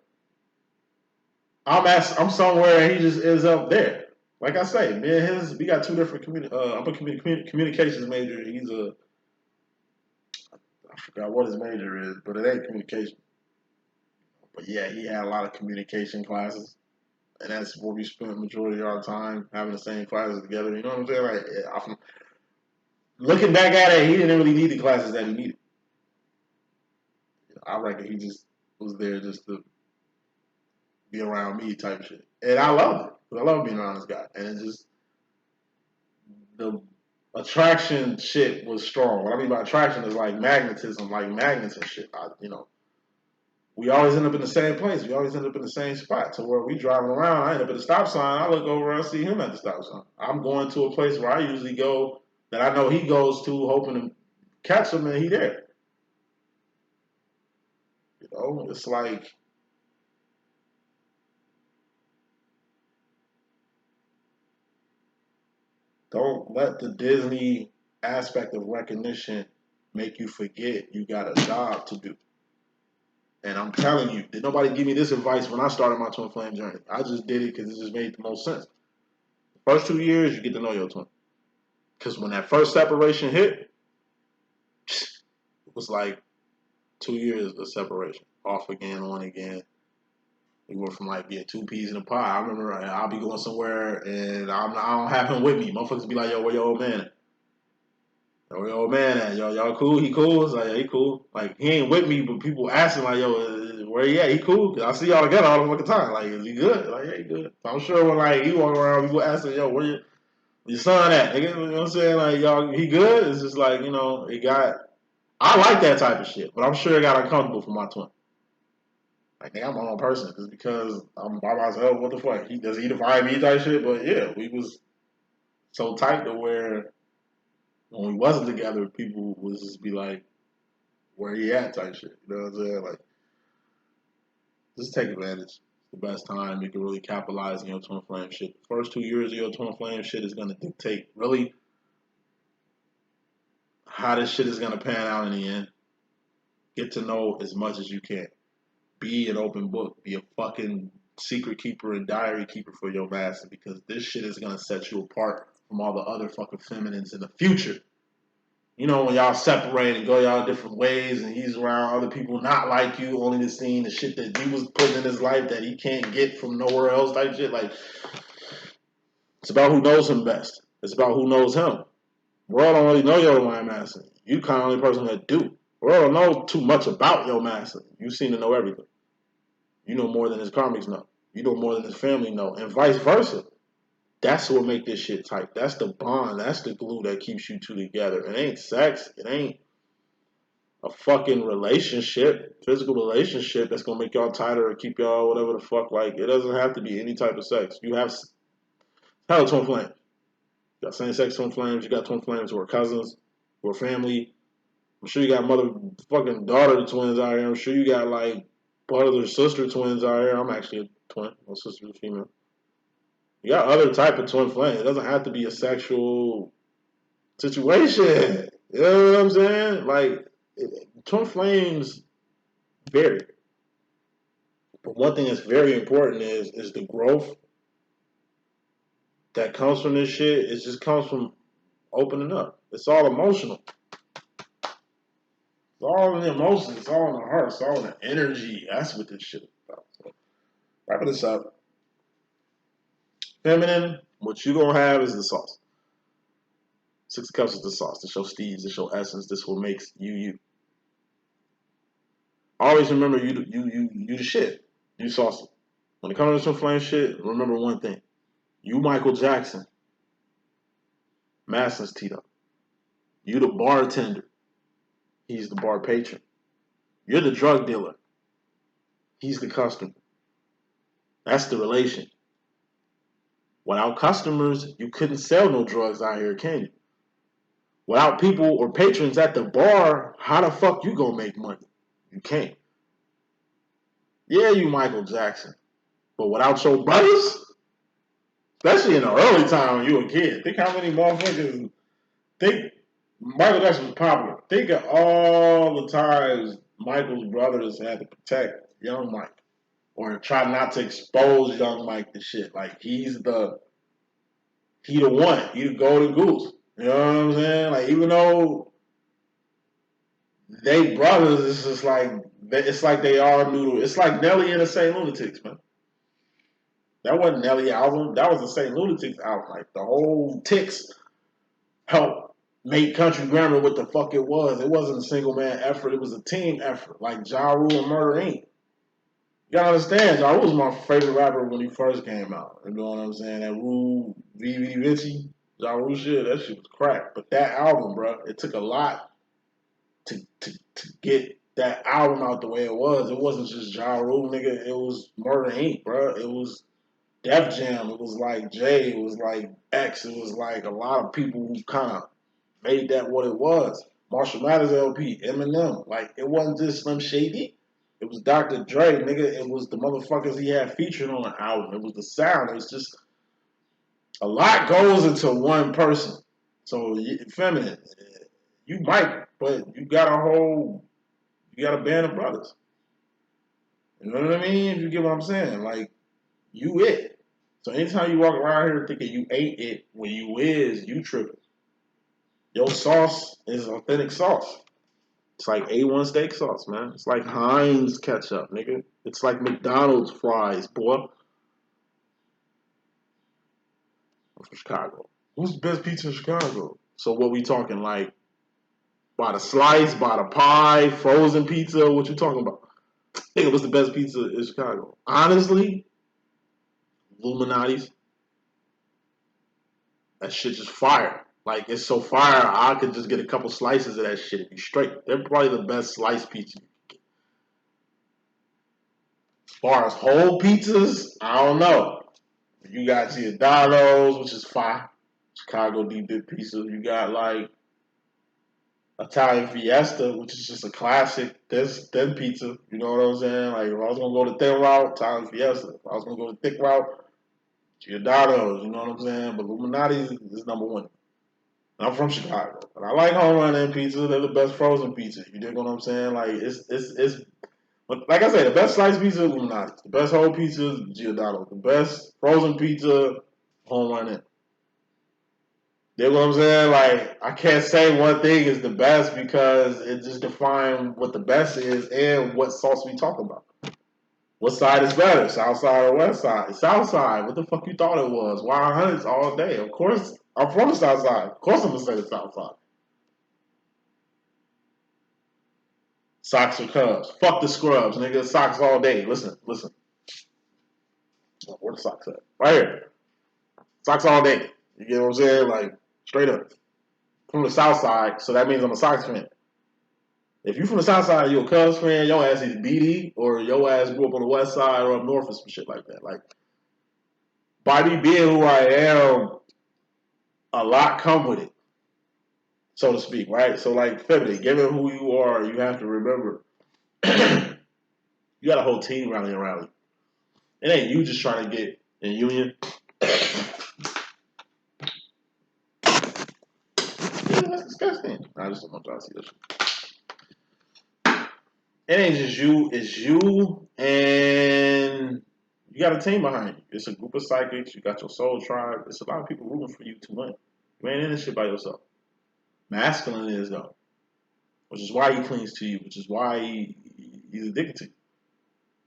I'm somewhere and he just is up there. Like I say, me and we got two different I'm a communications major. He's I forgot what his major is, but it ain't communication. But yeah, he had a lot of communication classes, and that's where we spent the majority of our time having the same classes together. You know what I'm saying? Like, looking back at it, he didn't really need the classes that he needed. I reckon he just was there just to be around me type shit, and I loved it. I love being around this guy, and it just the attraction shit was strong. What I mean by attraction is like magnetism, like magnets and shit. We always end up in the same place. We always end up in the same spot. To where we driving around, I end up at a stop sign. I look over, I see him at the stop sign. I'm going to a place where I usually go that I know he goes to, hoping to catch him, and he there. You know, it's like don't let the Disney aspect of recognition make you forget you got a job to do. And I'm telling you, did nobody give me this advice when I started my twin flame journey? I just did it because it just made the most sense. The first 2 years, you get to know your twin. Because when that first separation hit, it was like 2 years of separation. Off again, on again. We went from like being two peas in a pod. I remember I'll be going somewhere and I don't have him with me. Motherfuckers be like, yo, where your old man at? Yo, where your old man at? Yo, y'all cool? He cool? It's like, yeah, he cool. Like, he ain't with me, but people asking like, yo, where he at? He cool? Cause I see y'all together all the fucking time. Like, is he good? Like, yeah, he good. So I'm sure when like he walk around, people asking, yo, where you? Your son that, nigga. You know what I'm saying? Like, y'all, he good? It's just like, you know, it got. I like that type of shit, but I'm sure it got uncomfortable for my twin. Like, nigga, I'm my own person. Because I'm by myself. What the fuck? Does he define me type shit? But yeah, we was so tight to where when we wasn't together, people would just be like, where he at type shit. You know what I'm saying? Like, just take advantage. The best time you can really capitalize on your twin flame shit. The first 2 years of your twin flame shit is gonna dictate really how this shit is gonna pan out in the end. Get to know as much as you can. Be an open book. Be a fucking secret keeper and diary keeper for your master, because this shit is gonna set you apart from all the other fucking feminines in the future. You know, when y'all separate and go y'all different ways and he's around other people not like you, only to seeing the shit that he was putting in his life that he can't get from nowhere else type shit. Like, it's about who knows him best. It's about who knows him. World don't really know your divine master. You kind of the only person that do. World don't know too much about your master. You seem to know everything. You know more than his karmics know. You know more than his family know, and vice versa. That's what make this shit tight. That's the bond. That's the glue that keeps you two together. It ain't sex. It ain't a fucking relationship, physical relationship that's gonna make y'all tighter or keep y'all whatever the fuck. Like, it doesn't have to be any type of sex. You have twin flames. You got same sex twin flames. You got twin flames who are cousins, who are family. I'm sure you got motherfucking daughter twins out here. I'm sure you got like brother sister twins out here. I'm actually a twin. My sister's a female. You got other type of twin flames. It doesn't have to be a sexual situation. You know what I'm saying? Like, twin flames vary. But one thing that's very important is the growth that comes from this shit. It just comes from opening up. It's all emotional. It's all in the emotions. It's all in the heart. It's all in the energy. That's what this shit is about. So, wrapping this up. Feminine, what you gonna have is the sauce. Six of Cups is the sauce. This your steeds. This your essence. This what makes you you. Always remember you the shit. You saucy. When it comes to some flame shit, remember one thing. You Michael Jackson. Master's Tito. You the bartender. He's the bar patron. You're the drug dealer. He's the customer. That's the relation. Without customers, you couldn't sell no drugs out here, can you? Without people or patrons at the bar, how the fuck you gonna make money? You can't. Yeah, you Michael Jackson. But without your brothers, especially in the early time when you were a kid, think how many motherfuckers think Michael Jackson was popular. Think of all the times Michael's brothers had to protect young Mike or try not to expose young Mike to shit. Like, he the one. He the golden goose. You know what I'm saying? Like, even though they brothers, it's like they are noodle. It's like Nelly and the Saint Lunatics, man. That wasn't Nelly album. That was the Saint Lunatics album. Like, the whole Ticks helped make country grammar what the fuck it was. It wasn't a single man effort. It was a team effort. Like Ja Rule and Murder Inc. You gotta understand, Ja Rule was my favorite rapper when he first came out. You know what I'm saying? That Rule, VV Vinci, Ja Rule shit, that shit was crack. But that album, bro, it took a lot to get that album out the way it was. It wasn't just Ja Rule, nigga. It was Murder Inc., bro. It was Def Jam. It was like Jay. It was like X. It was like a lot of people who kind of made that what it was. Marshall Mathers LP, Eminem. Like, it wasn't just Slim Shady. It was Dr. Dre, nigga. It was the motherfuckers he had featured on the album. It was the sound. It was just a lot goes into one person. So, feminine, you might, but you got a band of brothers. You know what I mean? If you get what I'm saying, like, you it. So anytime you walk around here thinking you ain't it, when you is, you tripping. Your sauce is authentic sauce. It's like A1 steak sauce, man. It's like Heinz ketchup, nigga. It's like McDonald's fries, boy. I'm from Chicago. Who's the best pizza in Chicago? So what we talking, like, by the slice, by the pie, frozen pizza? What you talking about? Nigga, what's the best pizza in Chicago? Honestly, Illuminati's. That shit just fire. Like, it's so fire, I could just get a couple slices of that shit and be straight. They're probably the best sliced pizza. As far as whole pizzas, I don't know. You got Giordano's, which is fire. Chicago D.Boom pizza. You got, like, Italian Fiesta, which is just a classic thin pizza. You know what I'm saying? Like, if I was going to go the thin route, Italian Fiesta. If I was going to go the thick route, Giordano's. You know what I'm saying? But Illuminati is number one. I'm from Chicago, and I like home run pizza. They're the best frozen pizza. You dig what I'm saying? Like it's like I say, the best sliced pizza, Illuminati. The best whole pizza, Giordano. The best frozen pizza, home run. You dig what I'm saying? Like, I can't say one thing is the best because it just defines what the best is and what sauce we talk about. What side is better, South side or West side? South side. What the fuck you thought it was? Wild Hunts all day. Of course, I'm from the South side. Of course, I'm gonna say the South side. Sox or Cubs. Fuck the scrubs, nigga. Sox all day. Listen. Where the Sox at? Right here. Sox all day. You get what I'm saying? Like, straight up. From the South side, so that means I'm a Sox fan. If you from the South side, you a Cubs fan, your ass is BD, or your ass grew up on the West side or up north or some shit like that. Like, by me being who I am, a lot come with it, so to speak, right? So, like, feminine, given who you are, you have to remember, you got a whole team rallying around you. It ain't you just trying to get in union. Yeah, that's disgusting. I just don't want y'all to see this. It ain't just you, it's you, and you got a team behind you. It's a group of psychics, you got your soul tribe. It's a lot of people rooting for you to win. You ain't in this shit by yourself. Masculine is, though. Which is why he clings to you, which is why he's addicted to you.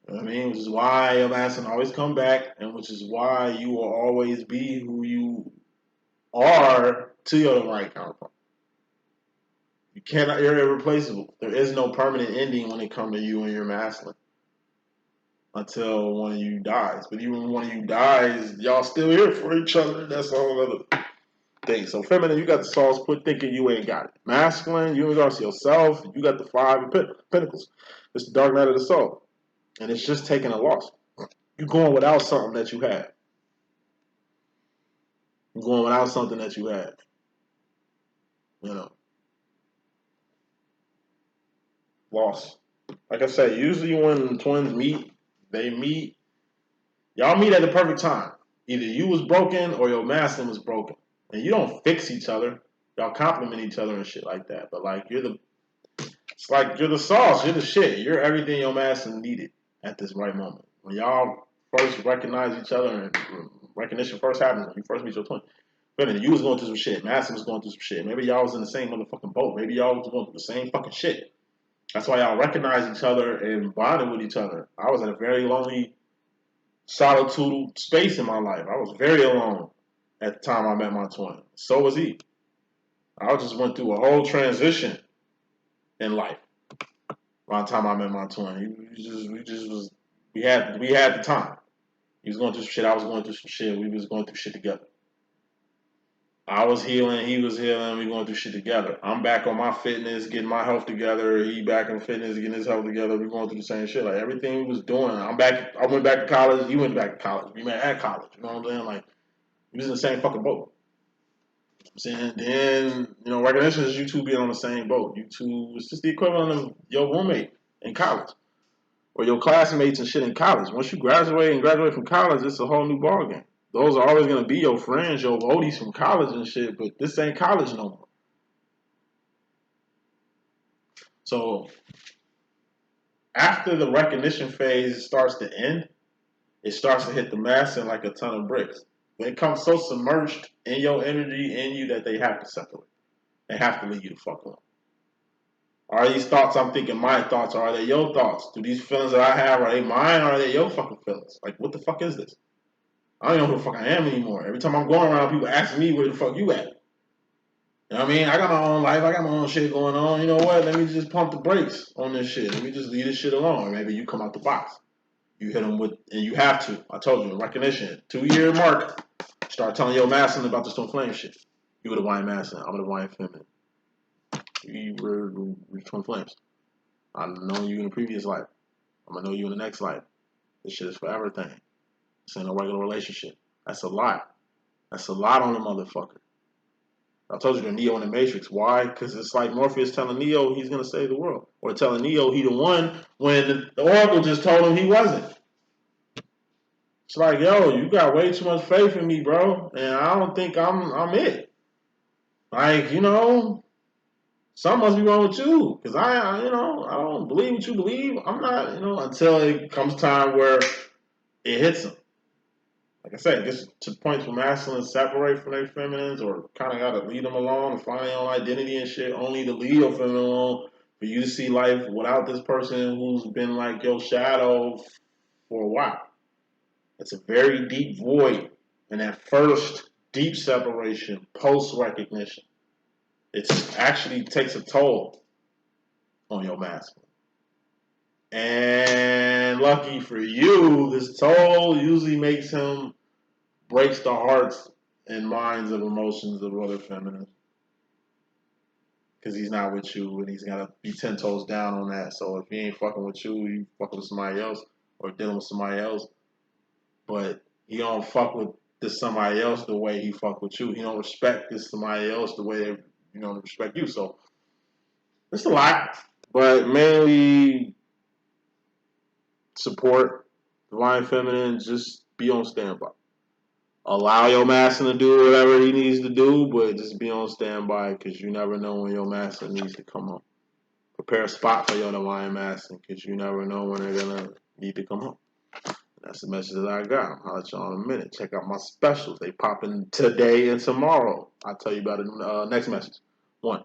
You know what I mean? Which is why your masculine always come back, and which is why you will always be who you are to your right counterpart. You cannot, you're irreplaceable. There is no permanent ending when it comes to you and your masculine until one of you dies. But even when one of you dies, y'all still here for each other. That's a whole other thing. So feminine, you got the sauce. Quit thinking you ain't got it. Masculine, you in regards to yourself, you got the five of pentacles. It's the dark night of the soul. And it's just taking a loss. You're going without something that you have. You're going without something that you have. You know. Loss. Like I said, usually when twins meet, y'all meet at the perfect time. Either you was broken or your masculine was broken. And you don't fix each other. Y'all compliment each other and shit like that. But like it's like you're the sauce, you're the shit. You're everything your masculine needed at this right moment. When y'all first recognize each other and recognition first happens when you first meet your twin. But you was going through some shit. Masculine was going through some shit. Maybe y'all was in the same motherfucking boat. Maybe y'all was going through the same fucking shit. That's why y'all recognize each other and bonded with each other. I was in a very lonely, solitude space in my life. I was very alone at the time I met my twin. So was he. I just went through a whole transition in life by the time I met my twin. We had the time. He was going through some shit. I was going through some shit. We was going through shit together. I was healing, he was healing, we going through shit together. I'm back on my fitness, getting my health together. He back on fitness, getting his health together. We going through the same shit. Like, everything we was doing. I went back to college, he went back to college. We met at college, you know what I'm saying? Like, we was in the same fucking boat. You know what I'm saying? Then, recognition is you two being on the same boat. You two, it's just the equivalent of your roommate in college. Or your classmates and shit in college. Once you graduate from college, it's a whole new ballgame. Those are always going to be your friends, your roadies from college and shit, but this ain't college no more. So, after the recognition phase starts to end, it starts to hit the masculine like a ton of bricks. When it comes so submerged in your energy, in you, that they have to separate. They have to leave you the fuck alone. Are these thoughts I'm thinking my thoughts, or are they your thoughts? Do these feelings that I have, are they mine, or are they your fucking feelings? Like, what the fuck is this? I don't even know who the fuck I am anymore. Every time I'm going around, people asking me where the fuck you at. You know what I mean? I got my own life. I got my own shit going on. You know what? Let me just pump the brakes on this shit. Let me just leave this shit alone. Or maybe you come out the box. You hit them with, and you have to. I told you, recognition. 2-year mark. Start telling your masculine about this twin flame shit. You a divine masculine. I'm a divine feminine. We're twin flames. I've known you in a previous life. I'm gonna know you in the next life. This shit is for everything. This ain't a regular relationship. That's a lot. That's a lot on the motherfucker. I told you the Neo in the Matrix. Why? Because it's like Morpheus telling Neo he's gonna save the world, or telling Neo he the one when the Oracle just told him he wasn't. It's like, yo, you got way too much faith in me, bro, and I don't think I'm it. Like, something must be wrong with you, because I don't believe what you believe. I'm not, until it comes time where it hits them. Like I said, it gets to points where masculines separate from their feminines, or kind of got to lead them along and find their own identity and shit, only to lead your feminine alone for you to see life without this person who's been like your shadow for a while. It's a very deep void, and that first deep separation, post recognition, it actually takes a toll on your masculine. And lucky for you, this toll usually breaks the hearts and minds of emotions of other feminines. Because he's not with you, and he's got to be 10 toes down on that. So if he ain't fucking with you fucking with somebody else, or dealing with somebody else. But he don't fuck with this somebody else the way he fuck with you. He don't respect this somebody else the way they respect you. So it's a lot. But mainly support divine feminine, just be on standby. Allow your masculine to do whatever he needs to do, but just be on standby, because you never know when your masculine needs to come home. Prepare a spot for your divine masculine, because you never know when they're going to need to come home. That's the message that I got. I'll let y'all in a minute. Check out my specials. They popping today and tomorrow. I'll tell you about it in the next message. 1.